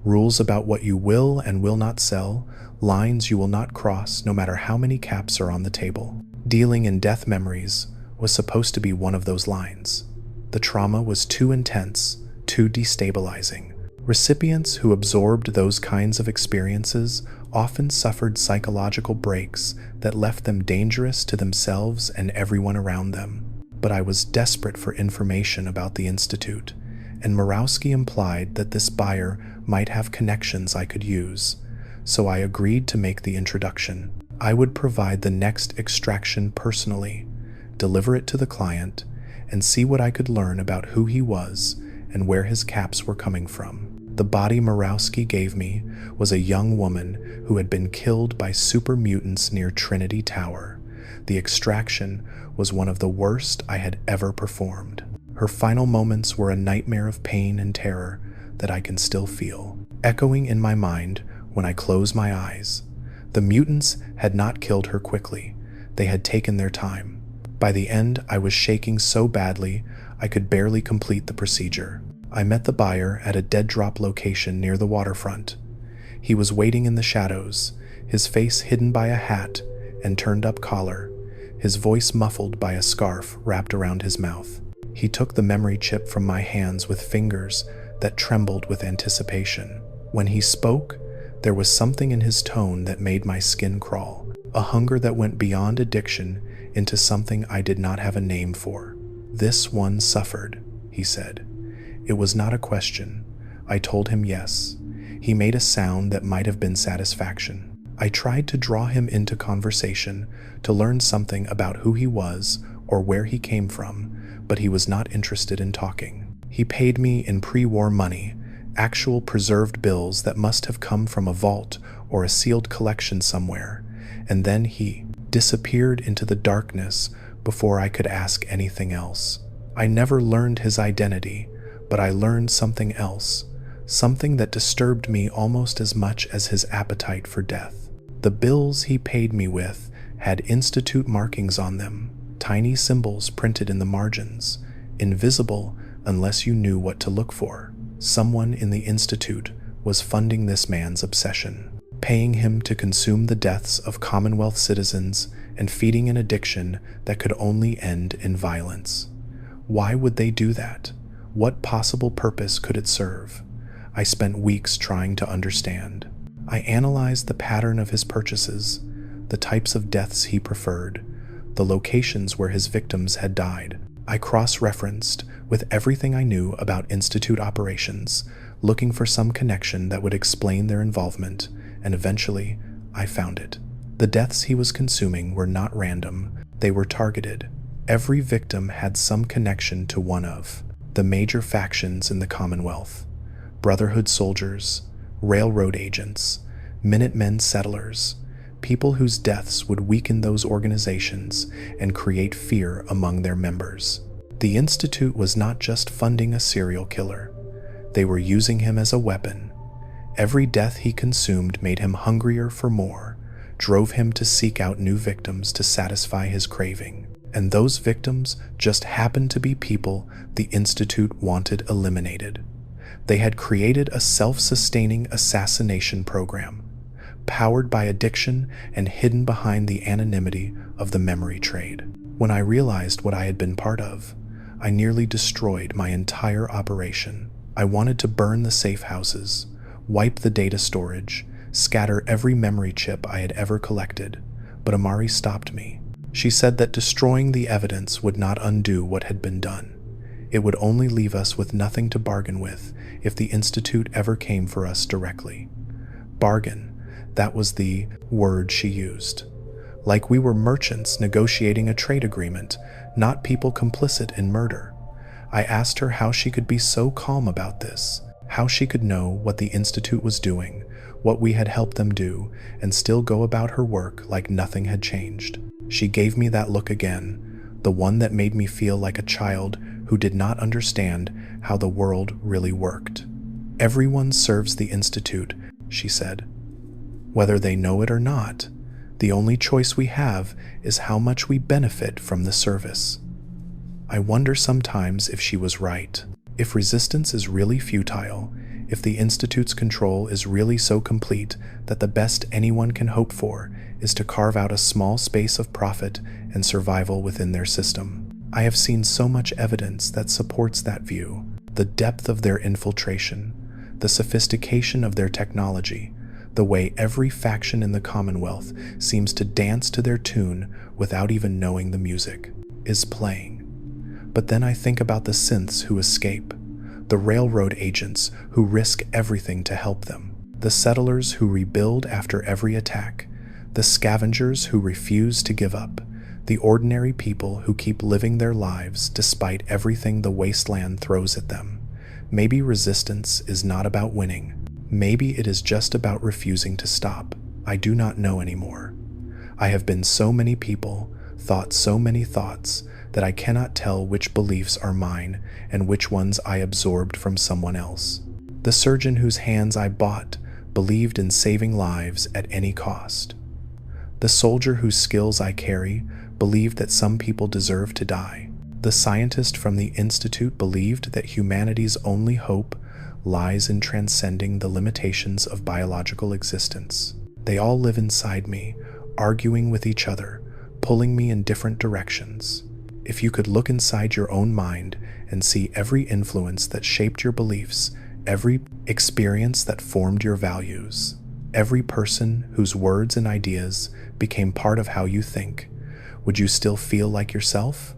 Rules about what you will and will not sell, lines you will not cross no matter how many caps are on the table. Dealing in death memories was supposed to be one of those lines. The trauma was too intense, too destabilizing. Recipients who absorbed those kinds of experiences often suffered psychological breaks that left them dangerous to themselves and everyone around them. But I was desperate for information about the Institute, and Murawski implied that this buyer might have connections I could use, so I agreed to make the introduction. I would provide the next extraction personally, deliver it to the client, and see what I could learn about who he was and where his caps were coming from. The body Murawski gave me was a young woman who had been killed by super mutants near Trinity Tower. The extraction was one of the worst I had ever performed. Her final moments were a nightmare of pain and terror that I can still feel, echoing in my mind when I close my eyes. The mutants had not killed her quickly. They had taken their time. By the end, I was shaking so badly I could barely complete the procedure. I met the buyer at a dead drop location near the waterfront. He was waiting in the shadows, his face hidden by a hat and turned up collar, his voice muffled by a scarf wrapped around his mouth. He took the memory chip from my hands with fingers that trembled with anticipation. When he spoke, there was something in his tone that made my skin crawl, a hunger that went beyond addiction into something I did not have a name for. "This one suffered," he said. It was not a question. I told him yes. He made a sound that might have been satisfaction. I tried to draw him into conversation, to learn something about who he was or where he came from, but he was not interested in talking. He paid me in pre-war money, actual preserved bills that must have come from a vault or a sealed collection somewhere, and then he disappeared into the darkness before I could ask anything else. I never learned his identity, but I learned something else, something that disturbed me almost as much as his appetite for death. The bills he paid me with had institute markings on them, tiny symbols printed in the margins, invisible unless you knew what to look for. Someone in the institute was funding this man's obsession, paying him to consume the deaths of Commonwealth citizens and feeding an addiction that could only end in violence. Why would they do that? What possible purpose could it serve? I spent weeks trying to understand. I analyzed the pattern of his purchases, the types of deaths he preferred, the locations where his victims had died. I cross-referenced with everything I knew about institute operations, looking for some connection that would explain their involvement, and eventually, I found it. The deaths he was consuming were not random, they were targeted. Every victim had some connection to one of the major factions in the Commonwealth: Brotherhood soldiers, railroad agents, Minutemen settlers, people whose deaths would weaken those organizations and create fear among their members. The Institute was not just funding a serial killer. They were using him as a weapon. Every death he consumed made him hungrier for more, drove him to seek out new victims to satisfy his craving. And those victims just happened to be people the Institute wanted eliminated. They had created a self-sustaining assassination program, powered by addiction and hidden behind the anonymity of the memory trade. When I realized what I had been part of, I nearly destroyed my entire operation. I wanted to burn the safe houses, wipe the data storage, scatter every memory chip I had ever collected, but Amari stopped me. She said that destroying the evidence would not undo what had been done. It would only leave us with nothing to bargain with if the Institute ever came for us directly. Bargain, that was the word she used. Like we were merchants negotiating a trade agreement, not people complicit in murder. I asked her how she could be so calm about this, how she could know what the Institute was doing, what we had helped them do, and still go about her work like nothing had changed. She gave me that look again, the one that made me feel like a child who did not understand how the world really worked. Everyone serves the Institute, she said. Whether they know it or not, the only choice we have is how much we benefit from the service. I wonder sometimes if she was right. If resistance is really futile, if the Institute's control is really so complete that the best anyone can hope for is to carve out a small space of profit and survival within their system. I have seen so much evidence that supports that view. The depth of their infiltration, the sophistication of their technology, the way every faction in the Commonwealth seems to dance to their tune without even knowing the music is playing. But then I think about the synths who escape, the railroad agents who risk everything to help them, the settlers who rebuild after every attack, the scavengers who refuse to give up, the ordinary people who keep living their lives despite everything the wasteland throws at them. Maybe resistance is not about winning. Maybe it is just about refusing to stop. I do not know anymore. I have been so many people, thought so many thoughts, that I cannot tell which beliefs are mine and which ones I absorbed from someone else. The surgeon whose hands I bought believed in saving lives at any cost. The soldier whose skills I carry believed that some people deserve to die. The scientist from the Institute believed that humanity's only hope lies in transcending the limitations of biological existence. They all live inside me, arguing with each other, pulling me in different directions. If you could look inside your own mind and see every influence that shaped your beliefs, every experience that formed your values, every person whose words and ideas became part of how you think, would you still feel like yourself?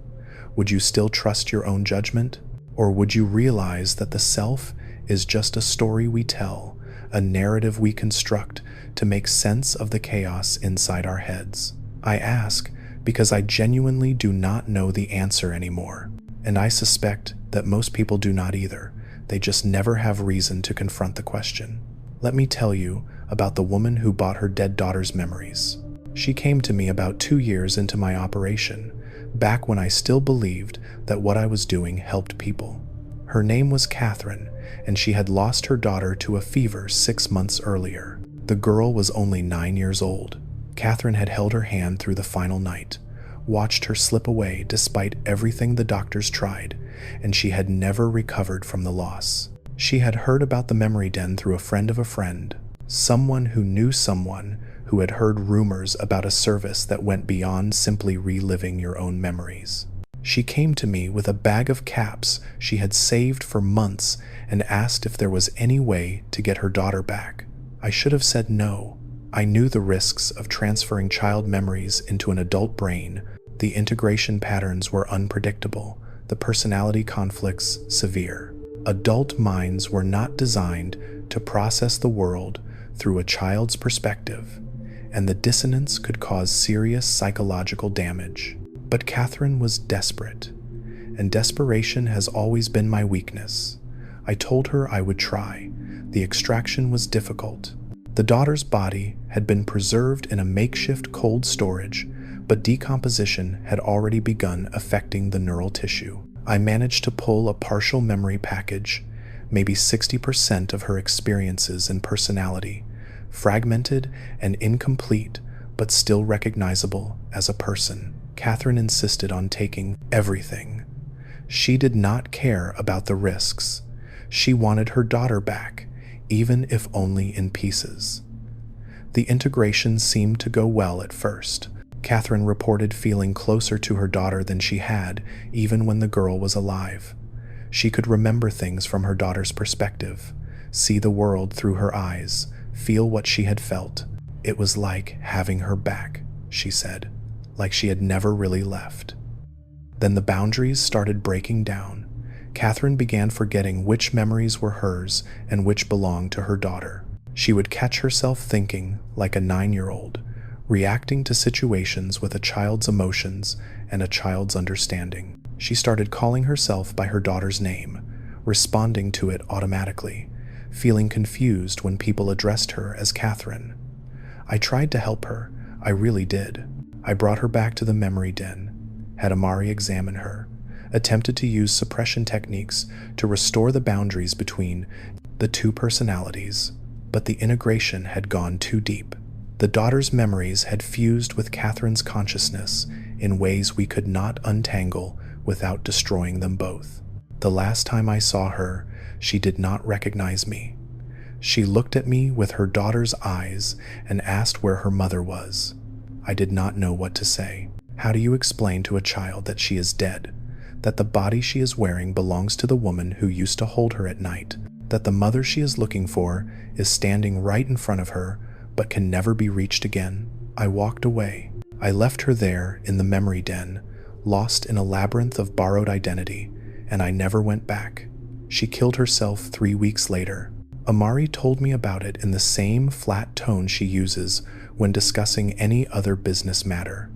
Would you still trust your own judgment? Or would you realize that the self is just a story we tell, a narrative we construct to make sense of the chaos inside our heads? I ask because I genuinely do not know the answer anymore, and I suspect that most people do not either. They just never have reason to confront the question. Let me tell you about the woman who bought her dead daughter's memories. She came to me about 2 years into my operation, back when I still believed that what I was doing helped people. Her name was Catherine, and she had lost her daughter to a fever 6 months earlier. The girl was only 9 years old. Catherine had held her hand through the final night, watched her slip away despite everything the doctors tried, and she had never recovered from the loss. She had heard about the memory den through a friend of a friend, someone who knew someone who had heard rumors about a service that went beyond simply reliving your own memories. She came to me with a bag of caps she had saved for months and asked if there was any way to get her daughter back. I should have said no. I knew the risks of transferring child memories into an adult brain. The integration patterns were unpredictable, the personality conflicts severe. Adult minds were not designed to process the world through a child's perspective, and the dissonance could cause serious psychological damage. But Catherine was desperate, and desperation has always been my weakness. I told her I would try. The extraction was difficult. The daughter's body had been preserved in a makeshift cold storage, but decomposition had already begun affecting the neural tissue. I managed to pull a partial memory package, maybe 60% of her experiences and personality, fragmented and incomplete, but still recognizable as a person. Catherine insisted on taking everything. She did not care about the risks. She wanted her daughter back, even if only in pieces. The integration seemed to go well at first. Catherine reported feeling closer to her daughter than she had, even when the girl was alive. She could remember things from her daughter's perspective, see the world through her eyes, feel what she had felt. It was like having her back, she said, like she had never really left. Then the boundaries started breaking down. Catherine began forgetting which memories were hers and which belonged to her daughter. She would catch herself thinking like a 9-year-old, reacting to situations with a child's emotions and a child's understanding. She started calling herself by her daughter's name, responding to it automatically, feeling confused when people addressed her as Catherine. I tried to help her, I really did. I brought her back to the memory den, had Amari examine her, attempted to use suppression techniques to restore the boundaries between the two personalities, but the integration had gone too deep. The daughter's memories had fused with Catherine's consciousness in ways we could not untangle without destroying them both. The last time I saw her, she did not recognize me. She looked at me with her daughter's eyes and asked where her mother was. I did not know what to say. How do you explain to a child that she is dead, that the body she is wearing belongs to the woman who used to hold her at night, that the mother she is looking for is standing right in front of her but can never be reached again? I walked away. I left her there in the memory den, lost in a labyrinth of borrowed identity, and I never went back. She killed herself 3 weeks later. Amari told me about it in the same flat tone she uses when discussing any other business matter.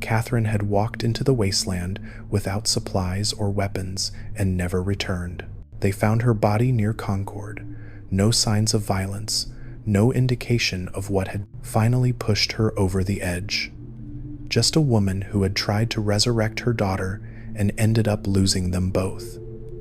Catherine had walked into the wasteland without supplies or weapons and never returned. They found her body near Concord. No signs of violence, no indication of what had finally pushed her over the edge. Just a woman who had tried to resurrect her daughter and ended up losing them both.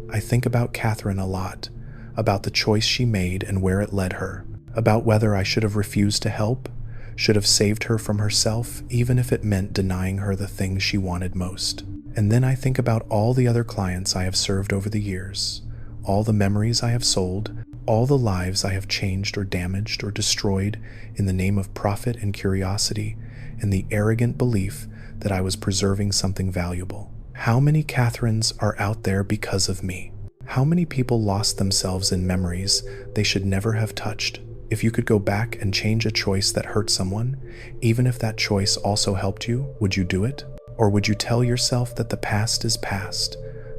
I think about Catherine a lot, about the choice she made and where it led her, about whether I should have refused to help, should have saved her from herself, even if it meant denying her the things she wanted most. And then I think about all the other clients I have served over the years, all the memories I have sold, all the lives I have changed or damaged or destroyed in the name of profit and curiosity and the arrogant belief that I was preserving something valuable. How many Catherines are out there because of me? How many people lost themselves in memories they should never have touched? If you could go back and change a choice that hurt someone, even if that choice also helped you, would you do it? Or would you tell yourself that the past is past,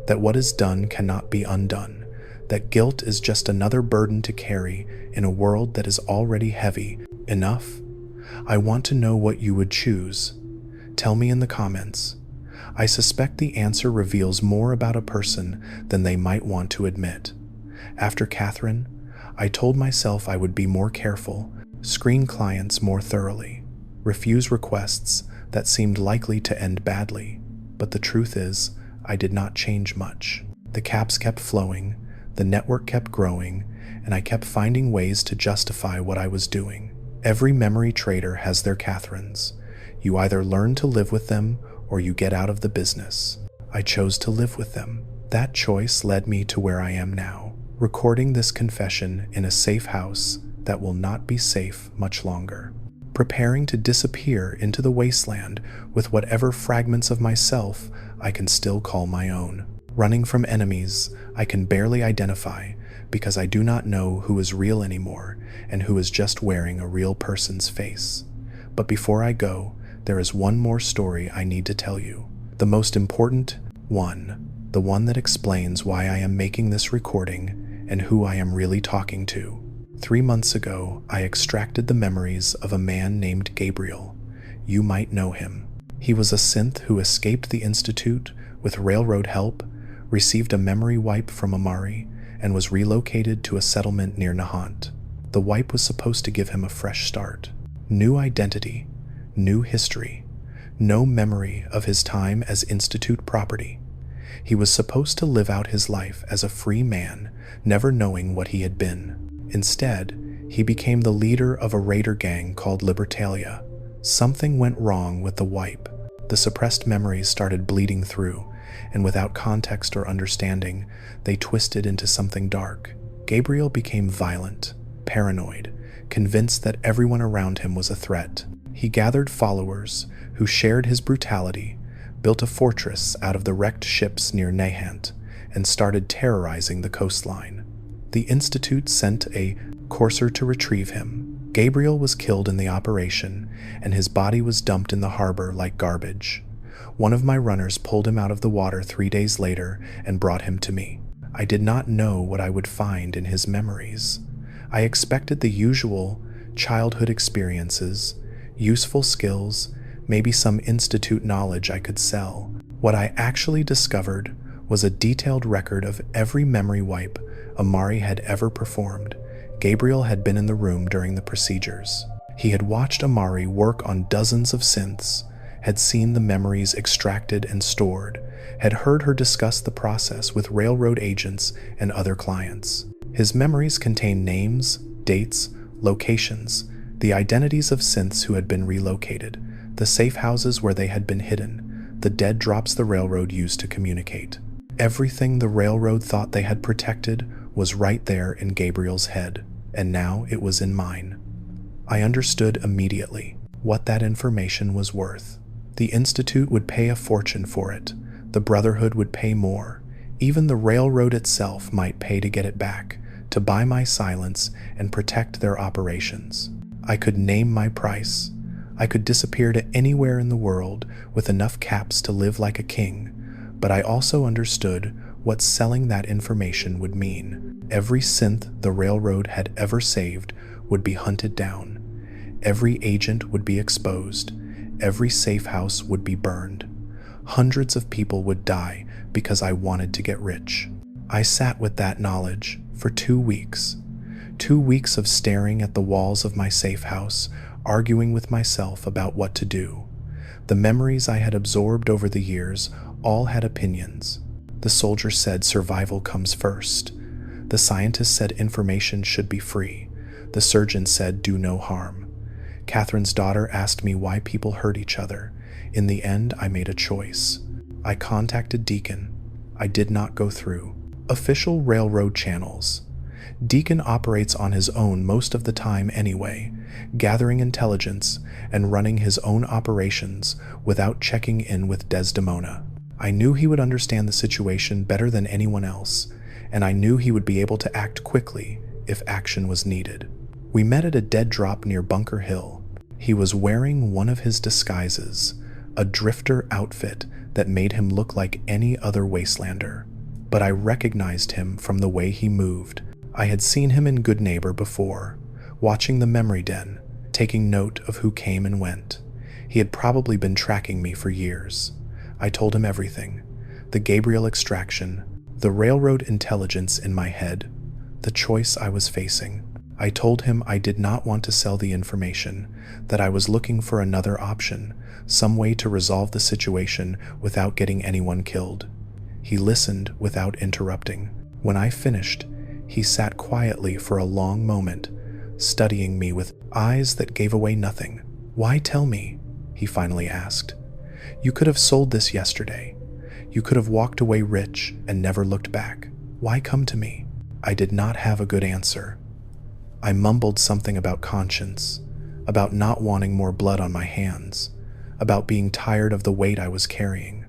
that what is done cannot be undone, that guilt is just another burden to carry in a world that is already heavy enough? I want to know what you would choose. Tell me in the comments. I suspect the answer reveals more about a person than they might want to admit. After Catherine, I told myself I would be more careful, screen clients more thoroughly, refuse requests that seemed likely to end badly. But the truth is, I did not change much. The caps kept flowing, the network kept growing, and I kept finding ways to justify what I was doing. Every memory trader has their Catherines. You either learn to live with them or you get out of the business. I chose to live with them. That choice led me to where I am now, recording this confession in a safe house that will not be safe much longer, preparing to disappear into the wasteland with whatever fragments of myself I can still call my own, running from enemies I can barely identify because I do not know who is real anymore and who is just wearing a real person's face. But before I go, there is one more story I need to tell you. The most important one. The one that explains why I am making this recording and who I am really talking to. 3 months ago, I extracted the memories of a man named Gabriel. You might know him. He was a synth who escaped the Institute with railroad help, received a memory wipe from Amari, and was relocated to a settlement near Nahant. The wipe was supposed to give him a fresh start. New identity, new history, no memory of his time as Institute property. He was supposed to live out his life as a free man, never knowing what he had been. Instead, he became the leader of a raider gang called Libertalia. Something went wrong with the wipe. The suppressed memories started bleeding through, and without context or understanding, they twisted into something dark. Gabriel became violent, paranoid, convinced that everyone around him was a threat. He gathered followers who shared his brutality, built a fortress out of the wrecked ships near Nahant, and started terrorizing the coastline. The Institute sent a courser to retrieve him. Gabriel was killed in the operation, and his body was dumped in the harbor like garbage. One of my runners pulled him out of the water 3 days later and brought him to me. I did not know what I would find in his memories. I expected the usual childhood experiences, useful skills, maybe some Institute knowledge I could sell. What I actually discovered was a detailed record of every memory wipe Amari had ever performed. Gabriel had been in the room during the procedures. He had watched Amari work on dozens of synths, had seen the memories extracted and stored, had heard her discuss the process with railroad agents and other clients. His memories contained names, dates, locations, the identities of synths who had been relocated, the safe houses where they had been hidden, the dead drops the railroad used to communicate. Everything the railroad thought they had protected was right there in Gabriel's head, and now it was in mine. I understood immediately what that information was worth. The Institute would pay a fortune for it. The Brotherhood would pay more. Even the railroad itself might pay to get it back, to buy my silence and protect their operations. I could name my price. I could disappear to anywhere in the world with enough caps to live like a king, but I also understood what selling that information would mean. Every synth the railroad had ever saved would be hunted down. Every agent would be exposed. Every safe house would be burned. Hundreds of people would die because I wanted to get rich. I sat with that knowledge for 2 weeks. 2 weeks of staring at the walls of my safe house, arguing with myself about what to do. The memories I had absorbed over the years all had opinions. The soldier said survival comes first. The scientist said information should be free. The surgeon said do no harm. Catherine's daughter asked me why people hurt each other. In the end, I made a choice. I contacted Deacon. I did not go through official railroad channels. Deacon operates on his own most of the time anyway, gathering intelligence and running his own operations without checking in with Desdemona. I knew he would understand the situation better than anyone else, and I knew he would be able to act quickly if action was needed. We met at a dead drop near Bunker Hill. He was wearing one of his disguises, a drifter outfit that made him look like any other wastelander. But I recognized him from the way he moved. I had seen him in Goodneighbor before, watching the memory den, taking note of who came and went. He had probably been tracking me for years. I told him everything. The Gabriel extraction, the railroad intelligence in my head, the choice I was facing. I told him I did not want to sell the information, that I was looking for another option, some way to resolve the situation without getting anyone killed. He listened without interrupting. When I finished, he sat quietly for a long moment, studying me with eyes that gave away nothing. "Why tell me?" he finally asked. "You could have sold this yesterday. You could have walked away rich and never looked back. Why come to me?" I did not have a good answer. I mumbled something about conscience, about not wanting more blood on my hands, about being tired of the weight I was carrying.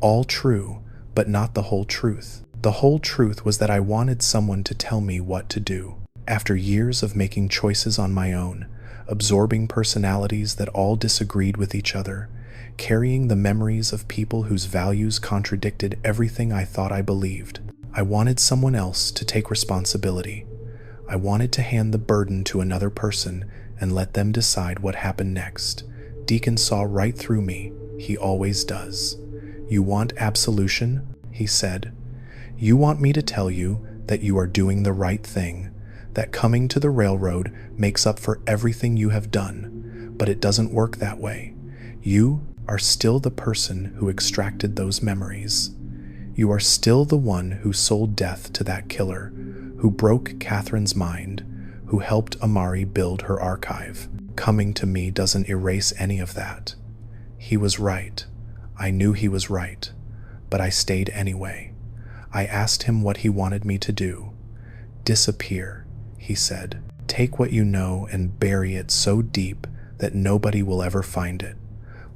All true, but not the whole truth. The whole truth was that I wanted someone to tell me what to do. After years of making choices on my own, absorbing personalities that all disagreed with each other, carrying the memories of people whose values contradicted everything I thought I believed, I wanted someone else to take responsibility. I wanted to hand the burden to another person and let them decide what happened next. Deacon saw right through me. He always does. "You want absolution?" he said. "You want me to tell you that you are doing the right thing, that coming to the railroad makes up for everything you have done, but it doesn't work that way. You are still the person who extracted those memories. You are still the one who sold death to that killer, who broke Catherine's mind, who helped Amari build her archive. Coming to me doesn't erase any of that." He was right. I knew he was right, but I stayed anyway. I asked him what he wanted me to do. "Disappear," he said. "Take what you know and bury it so deep that nobody will ever find it.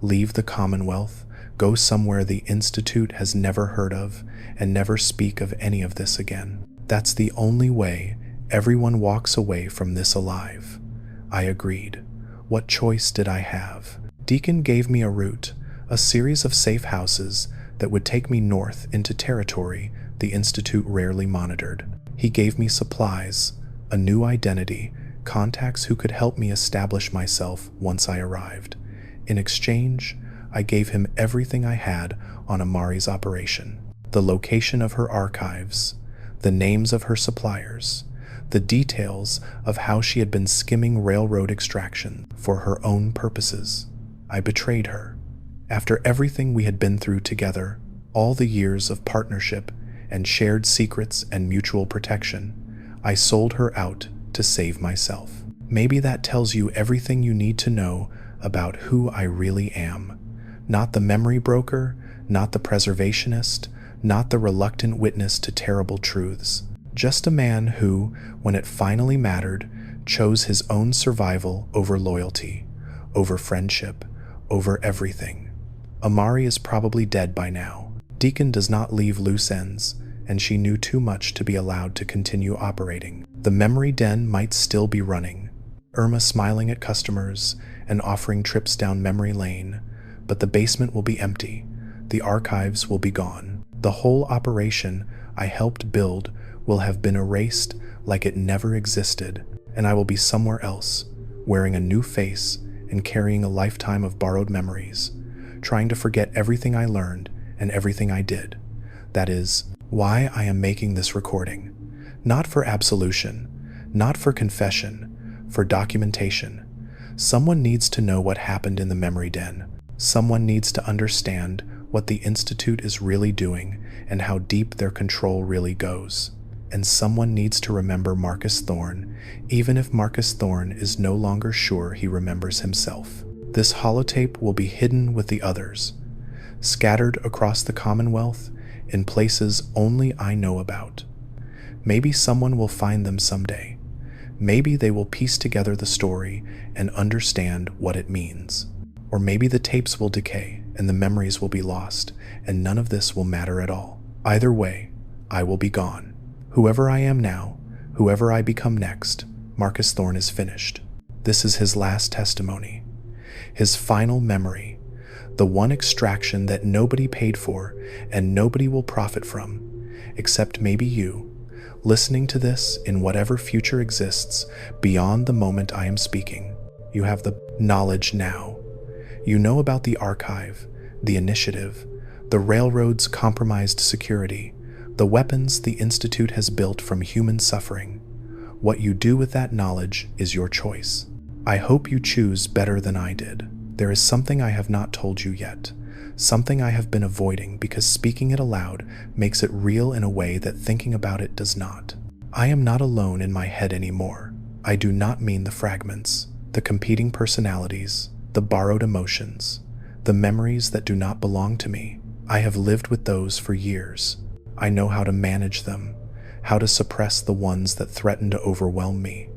Leave the Commonwealth, go somewhere the Institute has never heard of, and never speak of any of this again. That's the only way everyone walks away from this alive." I agreed. What choice did I have? Deacon gave me a route, a series of safe houses that would take me north into territory the Institute rarely monitored. He gave me supplies, a new identity, contacts who could help me establish myself once I arrived. In exchange, I gave him everything I had on Amari's operation: the location of her archives, the names of her suppliers, the details of how she had been skimming railroad extraction for her own purposes. I betrayed her. After everything we had been through together, all the years of partnership and shared secrets and mutual protection, I sold her out to save myself. Maybe that tells you everything you need to know about who I really am. Not the memory broker, not the preservationist, not the reluctant witness to terrible truths. Just a man who, when it finally mattered, chose his own survival over loyalty, over friendship, over everything. Amari is probably dead by now. Deacon does not leave loose ends, and she knew too much to be allowed to continue operating. The memory den might still be running, Irma smiling at customers and offering trips down memory lane, but the basement will be empty. The archives will be gone. The whole operation I helped build will have been erased like it never existed, and I will be somewhere else, wearing a new face and carrying a lifetime of borrowed memories, trying to forget everything I learned and everything I did. That is why I am making this recording. Not for absolution, not for confession, for documentation. Someone needs to know what happened in the memory den. Someone needs to understand what the Institute is really doing and how deep their control really goes. And someone needs to remember Marcus Thorne, even if Marcus Thorne is no longer sure he remembers himself. This holotape will be hidden with the others, scattered across the Commonwealth in places only I know about. Maybe someone will find them someday. Maybe they will piece together the story and understand what it means. Or maybe the tapes will decay and the memories will be lost, and none of this will matter at all. Either way, I will be gone. Whoever I am now, whoever I become next, Marcus Thorne is finished. This is his last testimony, his final memory, the one extraction that nobody paid for and nobody will profit from, except maybe you, listening to this in whatever future exists beyond the moment I am speaking. You have the knowledge now. You know about the archive, the initiative, the railroad's compromised security, The weapons the Institute has built from human suffering. What you do with that knowledge is your choice. I hope you choose better than I did. There is something I have not told you yet, something I have been avoiding because speaking it aloud makes it real in a way that thinking about it does not. I am not alone in my head anymore. I do not mean the fragments, the competing personalities, the borrowed emotions, the memories that do not belong to me. I have lived with those for years. I know how to manage them, how to suppress the ones that threaten to overwhelm me,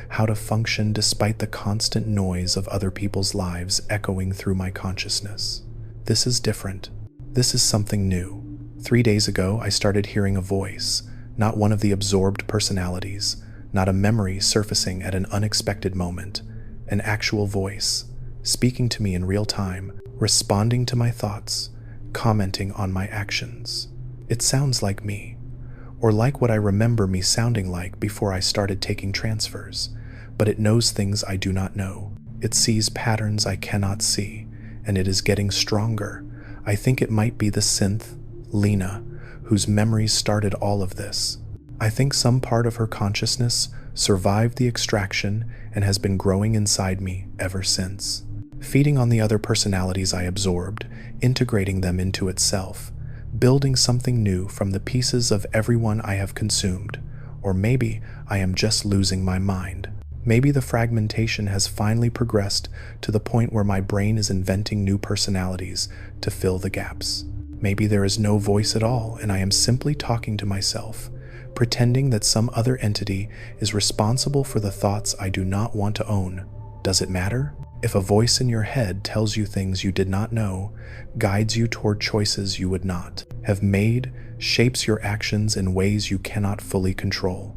how to function despite the constant noise of other people's lives echoing through my consciousness. This is different. This is something new. 3 days ago, I started hearing a voice, not one of the absorbed personalities, not a memory surfacing at an unexpected moment, an actual voice, speaking to me in real time, responding to my thoughts, commenting on my actions. It sounds like me, or like what I remember me sounding like before I started taking transfers, but it knows things I do not know. It sees patterns I cannot see, and it is getting stronger. I think it might be the synth, Lena, whose memories started all of this. I think some part of her consciousness survived the extraction and has been growing inside me ever since, feeding on the other personalities I absorbed, integrating them into itself, building something new from the pieces of everyone I have consumed. Or maybe I am just losing my mind. Maybe the fragmentation has finally progressed to the point where my brain is inventing new personalities to fill the gaps. Maybe there is no voice at all, and I am simply talking to myself, pretending that some other entity is responsible for the thoughts I do not want to own. Does it matter? If a voice in your head tells you things you did not know, guides you toward choices you would not have made, shapes your actions in ways you cannot fully control,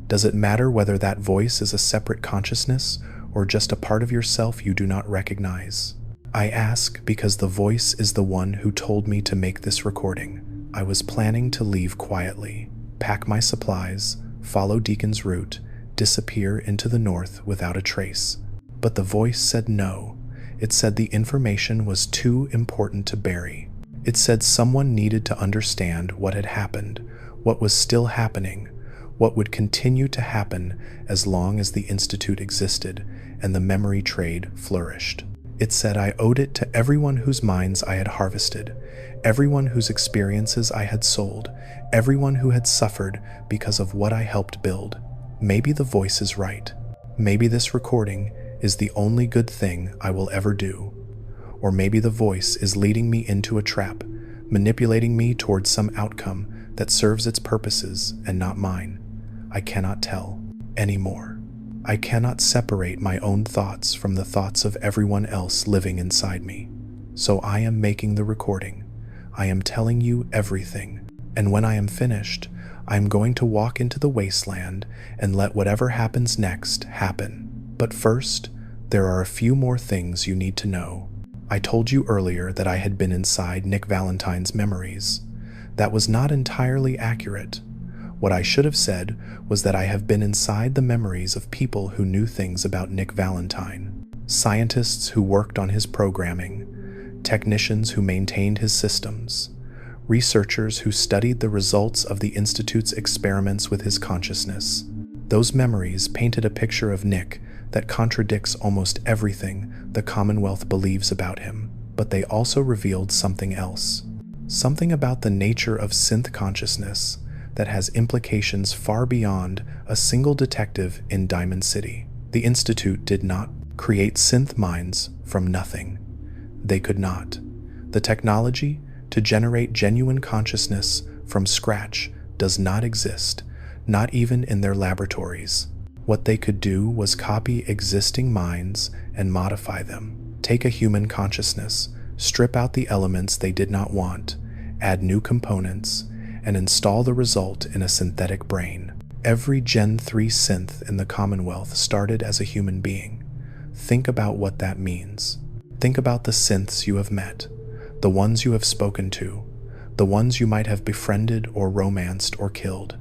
does it matter whether that voice is a separate consciousness or just a part of yourself you do not recognize? I ask because the voice is the one who told me to make this recording. I was planning to leave quietly, pack my supplies, follow Deacon's route, disappear into the north without a trace. But the voice said no. It said the information was too important to bury. It said someone needed to understand what had happened, what was still happening, what would continue to happen as long as the Institute existed and the memory trade flourished. It said I owed it to everyone whose minds I had harvested, everyone whose experiences I had sold, everyone who had suffered because of what I helped build. Maybe the voice is right. Maybe this recording is the only good thing I will ever do. Or maybe the voice is leading me into a trap, manipulating me towards some outcome that serves its purposes and not mine. I cannot tell anymore. I cannot separate my own thoughts from the thoughts of everyone else living inside me. So I am making the recording. I am telling you everything. And when I am finished, I am going to walk into the wasteland and let whatever happens next happen. But first, there are a few more things you need to know. I told you earlier that I had been inside Nick Valentine's memories. That was not entirely accurate. What I should have said was that I have been inside the memories of people who knew things about Nick Valentine, scientists who worked on his programming, technicians who maintained his systems, researchers who studied the results of the Institute's experiments with his consciousness. Those memories painted a picture of Nick that contradicts almost everything the Commonwealth believes about him, but they also revealed something else, something about the nature of synth consciousness that has implications far beyond a single detective in Diamond City. The Institute did not create synth minds from nothing. They could not. The technology to generate genuine consciousness from scratch does not exist, not even in their laboratories. What they could do was copy existing minds and modify them. Take a human consciousness, strip out the elements they did not want, add new components, and install the result in a synthetic brain. Every Gen 3 synth in the Commonwealth started as a human being. Think about what that means. Think about the synths you have met, the ones you have spoken to, the ones you might have befriended or romanced or killed.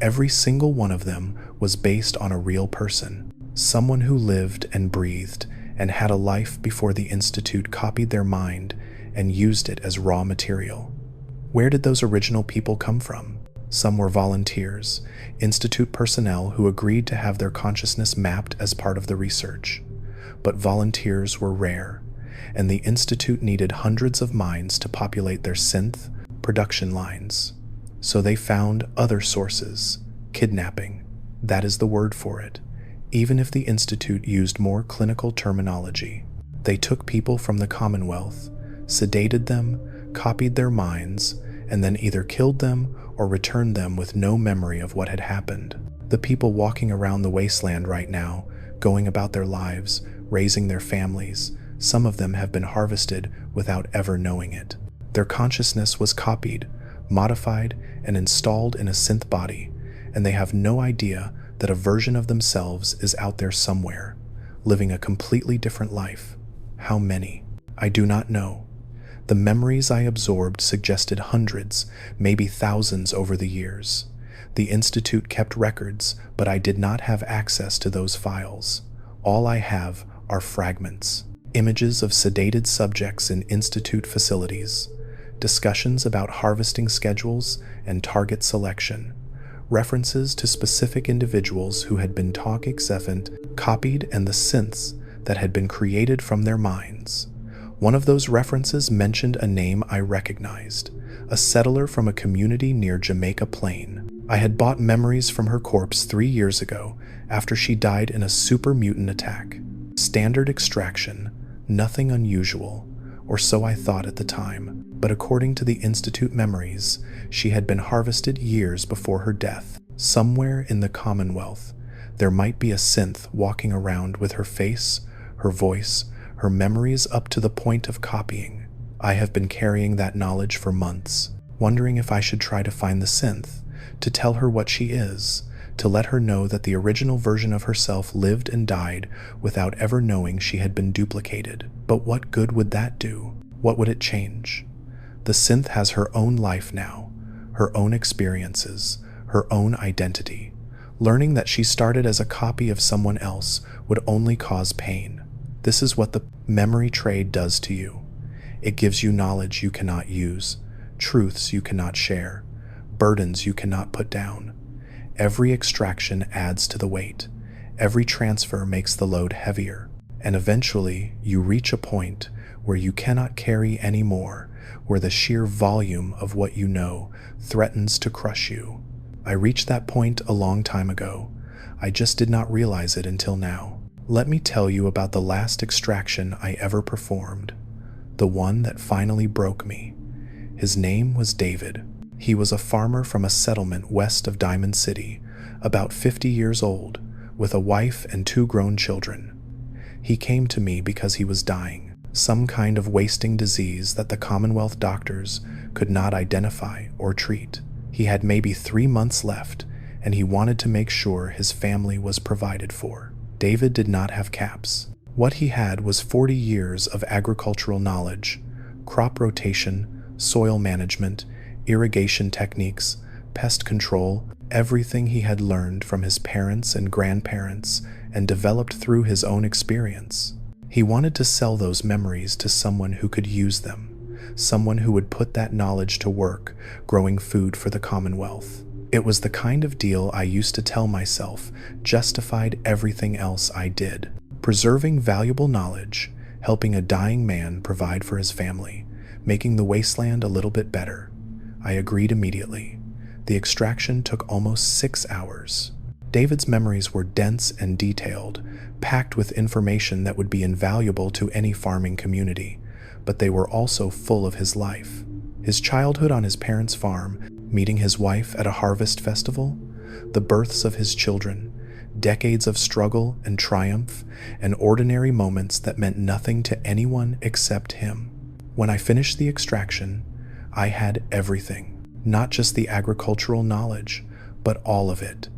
Every single one of them was based on a real person, someone who lived and breathed and had a life before the Institute copied their mind and used it as raw material. Where did those original people come from? Some were volunteers, institute personnel who agreed to have their consciousness mapped as part of the research. But volunteers were rare, and the institute needed hundreds of minds to populate their synth production lines. So they found other sources. Kidnapping. That is the word for it. Even if the institute used more clinical terminology. They took people from the Commonwealth, sedated them, copied their minds, and then either killed them or returned them with no memory of what had happened. The people walking around the wasteland right now, going about their lives, raising their families, some of them have been harvested without ever knowing it. Their consciousness was copied, modified, and installed in a synth body, and they have no idea that a version of themselves is out there somewhere, living a completely different life. How many? I do not know. The memories I absorbed suggested hundreds, maybe thousands over the years. The Institute kept records, but I did not have access to those files. All I have are fragments, images of sedated subjects in Institute facilities, discussions about harvesting schedules and target selection, references to specific individuals who had been copied, and the synths that had been created from their minds. One of those references mentioned a name I recognized, a settler from a community near Jamaica Plain. I had bought memories from her corpse 3 years ago after she died in a super mutant attack. Standard extraction, nothing unusual, or so I thought at the time. But according to the Institute memories, she had been harvested years before her death. Somewhere in the Commonwealth, there might be a synth walking around with her face, her voice, her memories up to the point of copying. I have been carrying that knowledge for months, wondering if I should try to find the synth, to tell her what she is, to let her know that the original version of herself lived and died without ever knowing she had been duplicated. But what good would that do? What would it change? The synth has her own life now, her own experiences, her own identity. Learning that she started as a copy of someone else would only cause pain. This is what the memory trade does to you. It gives you knowledge you cannot use, truths you cannot share, burdens you cannot put down. Every extraction adds to the weight. Every transfer makes the load heavier. And eventually, you reach a point where you cannot carry any more, where the sheer volume of what you know threatens to crush you. I reached that point a long time ago. I just did not realize it until now. Let me tell you about the last extraction I ever performed, the one that finally broke me. His name was David. He was a farmer from a settlement west of Diamond City, about 50 years old, with a wife and 2 grown children. He came to me because he was dying, some kind of wasting disease that the Commonwealth doctors could not identify or treat. He had maybe 3 months left, and he wanted to make sure his family was provided for. David did not have caps. What he had was 40 years of agricultural knowledge, crop rotation, soil management, irrigation techniques, pest control, everything he had learned from his parents and grandparents and developed through his own experience. He wanted to sell those memories to someone who could use them, someone who would put that knowledge to work, growing food for the Commonwealth. It was the kind of deal I used to tell myself justified everything else I did. Preserving valuable knowledge, helping a dying man provide for his family, making the wasteland a little bit better. I agreed immediately. The extraction took almost 6 hours. David's memories were dense and detailed, packed with information that would be invaluable to any farming community, but they were also full of his life. His childhood on his parents' farm, meeting his wife at a harvest festival, the births of his children, decades of struggle and triumph, and ordinary moments that meant nothing to anyone except him. When I finished the extraction, I had everything, not just the agricultural knowledge, but all of it.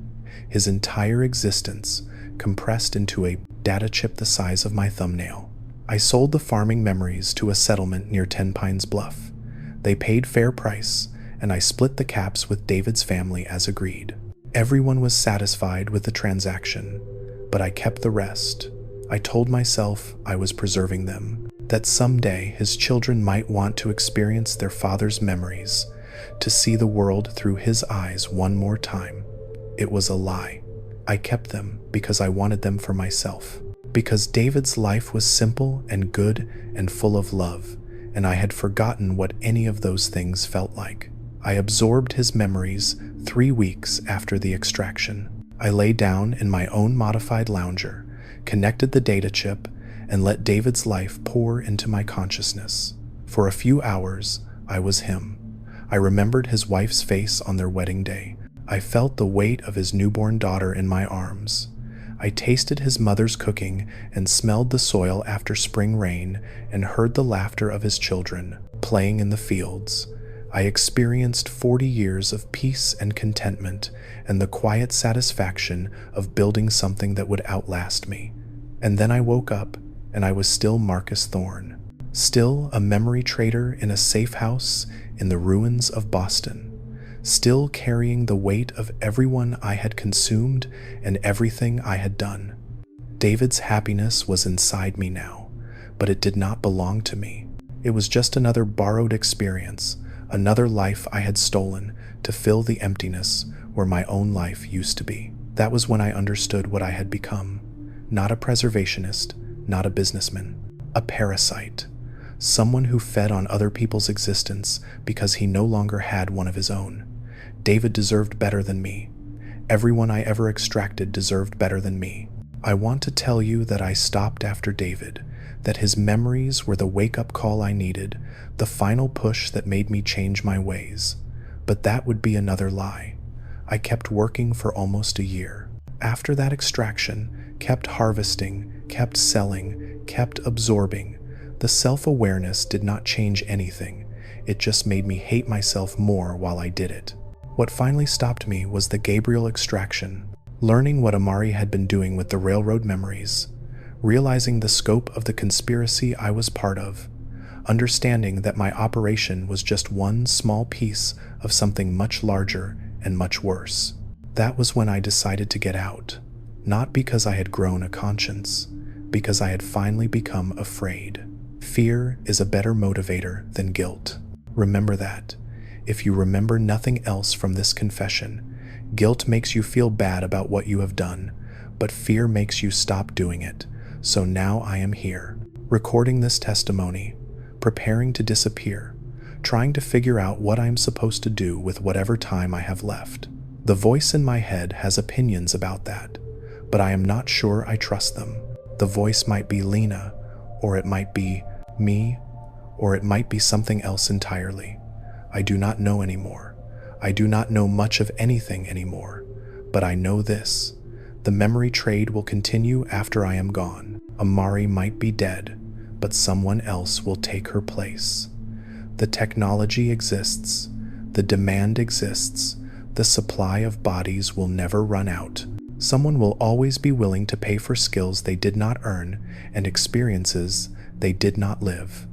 His entire existence, compressed into a data chip the size of my thumbnail. I sold the farming memories to a settlement near Ten Pines Bluff. They paid fair price, and I split the caps with David's family as agreed. Everyone was satisfied with the transaction, but I kept the rest. I told myself I was preserving them, that someday his children might want to experience their father's memories, to see the world through his eyes one more time. It was a lie. I kept them because I wanted them for myself. Because David's life was simple and good and full of love, and I had forgotten what any of those things felt like. I absorbed his memories 3 weeks after the extraction. I lay down in my own modified lounger, connected the data chip, and let David's life pour into my consciousness. For a few hours, I was him. I remembered his wife's face on their wedding day. I felt the weight of his newborn daughter in my arms. I tasted his mother's cooking and smelled the soil after spring rain and heard the laughter of his children playing in the fields. I experienced 40 years of peace and contentment and the quiet satisfaction of building something that would outlast me. And then I woke up and I was still Marcus Thorne, still a memory trader in a safe house in the ruins of Boston. Still carrying the weight of everyone I had consumed and everything I had done. David's happiness was inside me now, but it did not belong to me. It was just another borrowed experience, another life I had stolen to fill the emptiness where my own life used to be. That was when I understood what I had become. Not a preservationist, not a businessman, a parasite. Someone who fed on other people's existence because he no longer had one of his own. David deserved better than me. Everyone I ever extracted deserved better than me. I want to tell you that I stopped after David, that his memories were the wake-up call I needed, the final push that made me change my ways. But that would be another lie. I kept working for almost a year. After that extraction, kept harvesting, kept selling, kept absorbing. The self-awareness did not change anything. It just made me hate myself more while I did it. What finally stopped me was the Gabriel extraction, learning what Amari had been doing with the railroad memories, realizing the scope of the conspiracy I was part of, understanding that my operation was just one small piece of something much larger and much worse. That was when I decided to get out, not because I had grown a conscience, because I had finally become afraid. Fear is a better motivator than guilt. Remember that. If you remember nothing else from this confession, guilt makes you feel bad about what you have done, but fear makes you stop doing it. So now I am here, recording this testimony, preparing to disappear, trying to figure out what I am supposed to do with whatever time I have left. The voice in my head has opinions about that, but I am not sure I trust them. The voice might be Lena, or it might be me, or it might be something else entirely. I do not know anymore. I do not know much of anything anymore, but I know this. The memory trade will continue after I am gone. Amari might be dead, but someone else will take her place. The technology exists. The demand exists. The supply of bodies will never run out. Someone will always be willing to pay for skills they did not earn and experiences they did not live.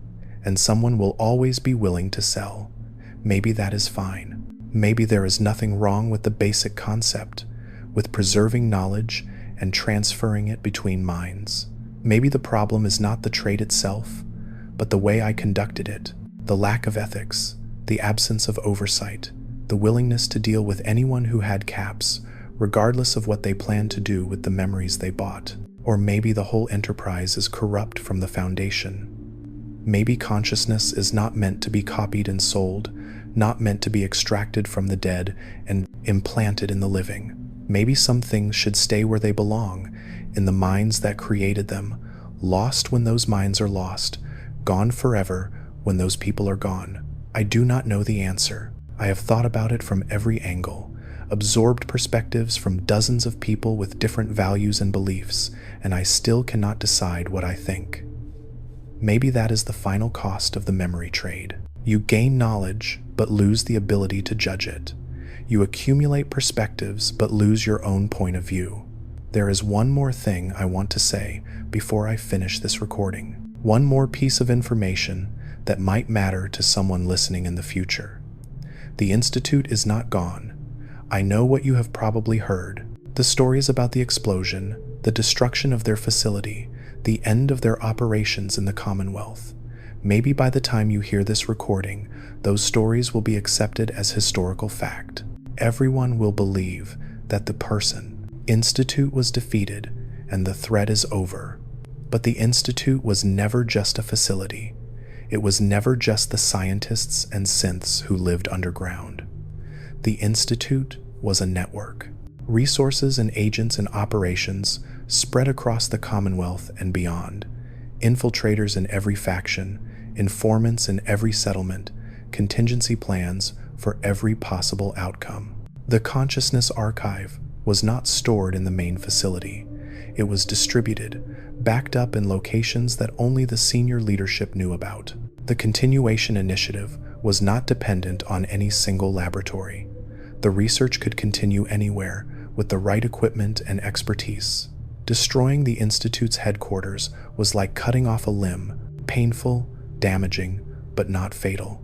And someone will always be willing to sell. Maybe that is fine. Maybe there is nothing wrong with the basic concept, with preserving knowledge and transferring it between minds. Maybe the problem is not the trade itself, but the way I conducted it, the lack of ethics, the absence of oversight, the willingness to deal with anyone who had caps, regardless of what they planned to do with the memories they bought. Or maybe the whole enterprise is corrupt from the foundation. Maybe consciousness is not meant to be copied and sold, not meant to be extracted from the dead and implanted in the living. Maybe some things should stay where they belong, in the minds that created them, lost when those minds are lost, gone forever when those people are gone. I do not know the answer. I have thought about it from every angle, absorbed perspectives from dozens of people with different values and beliefs, and I still cannot decide what I think. Maybe that is the final cost of the memory trade. You gain knowledge, but lose the ability to judge it. You accumulate perspectives, but lose your own point of view. There is one more thing I want to say before I finish this recording. One more piece of information that might matter to someone listening in the future. The Institute is not gone. I know what you have probably heard. The stories about the explosion, the destruction of their facility, the end of their operations in the Commonwealth. Maybe by the time you hear this recording, those stories will be accepted as historical fact. Everyone will believe that the Institute was defeated and the threat is over. But the Institute was never just a facility. It was never just the scientists and synths who lived underground. The Institute was a network. Resources and agents and operations spread across the Commonwealth and beyond. Infiltrators in every faction, informants in every settlement, contingency plans for every possible outcome. The consciousness archive was not stored in the main facility. It was distributed, backed up in locations that only the senior leadership knew about. The continuation initiative was not dependent on any single laboratory. The research could continue anywhere with the right equipment and expertise. Destroying the Institute's headquarters was like cutting off a limb, painful, damaging, but not fatal.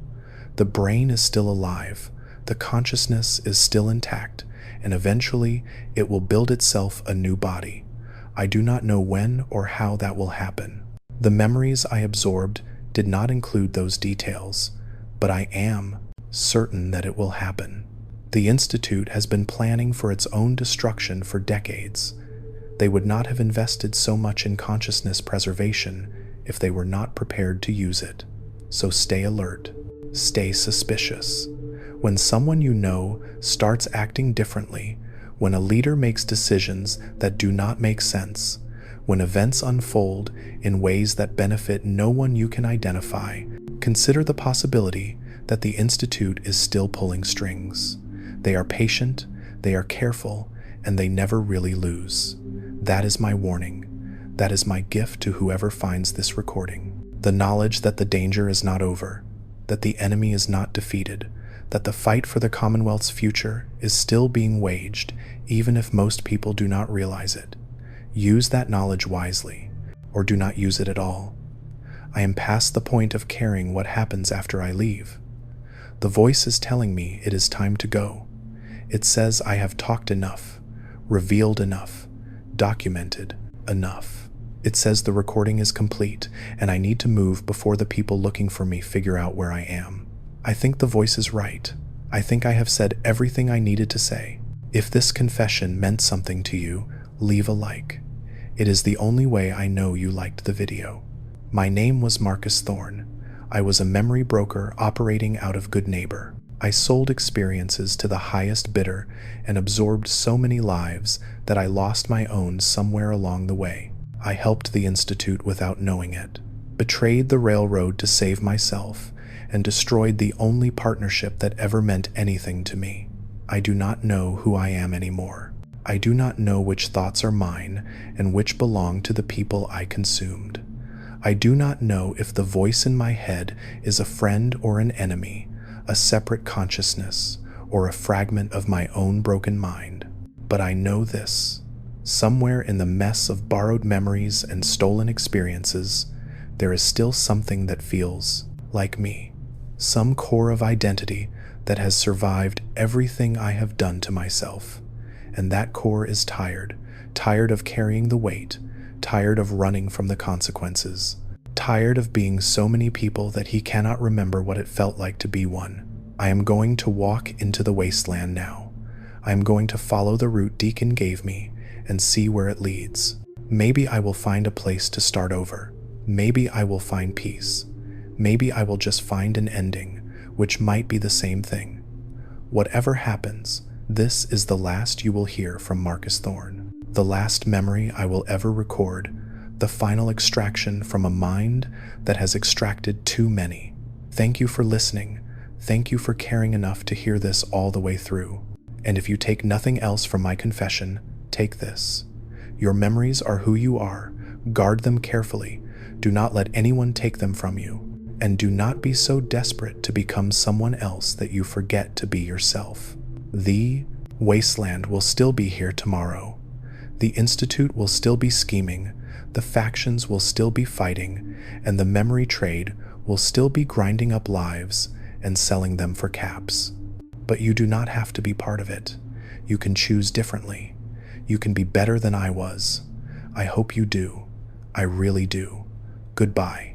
The brain is still alive, the consciousness is still intact, and eventually it will build itself a new body. I do not know when or how that will happen. The memories I absorbed did not include those details, but I am certain that it will happen. The Institute has been planning for its own destruction for decades. They would not have invested so much in consciousness preservation if they were not prepared to use it. So stay alert. Stay suspicious. When someone you know starts acting differently, when a leader makes decisions that do not make sense, when events unfold in ways that benefit no one you can identify, consider the possibility that the Institute is still pulling strings. They are patient, they are careful, and they never really lose. That is my warning. That is my gift to whoever finds this recording. The knowledge that the danger is not over, that the enemy is not defeated, that the fight for the Commonwealth's future is still being waged, even if most people do not realize it. Use that knowledge wisely, or do not use it at all. I am past the point of caring what happens after I leave. The voice is telling me it is time to go. It says I have talked enough, revealed enough, documented enough. It says the recording is complete, and I need to move before the people looking for me figure out where I am. I think the voice is right. I think I have said everything I needed to say. If this confession meant something to you, leave a like. It is the only way I know you liked the video. My name was Marcus Thorne. I was a memory broker operating out of Goodneighbor. I sold experiences to the highest bidder and absorbed so many lives that I lost my own somewhere along the way. I helped the Institute without knowing it, betrayed the railroad to save myself, and destroyed the only partnership that ever meant anything to me. I do not know who I am anymore. I do not know which thoughts are mine and which belong to the people I consumed. I do not know if the voice in my head is a friend or an enemy, a separate consciousness, or a fragment of my own broken mind. But I know this. Somewhere in the mess of borrowed memories and stolen experiences, there is still something that feels like me. Some core of identity that has survived everything I have done to myself. And that core is tired of carrying the weight, tired of running from the consequences, tired of being so many people that he cannot remember what it felt like to be one. I am going to walk into the wasteland now. I am going to follow the route Deacon gave me and see where it leads. Maybe I will find a place to start over. Maybe I will find peace. Maybe I will just find an ending, which might be the same thing. Whatever happens, this is the last you will hear from Marcus Thorne. The last memory I will ever record, the final extraction from a mind that has extracted too many. Thank you for listening. Thank you for caring enough to hear this all the way through. And if you take nothing else from my confession, take this. Your memories are who you are. Guard them carefully. Do not let anyone take them from you. And do not be so desperate to become someone else that you forget to be yourself. The wasteland will still be here tomorrow. The Institute will still be scheming, the factions will still be fighting, and the memory trade will still be grinding up lives and selling them for caps. But you do not have to be part of it. You can choose differently. You can be better than I was. I hope you do. I really do. Goodbye.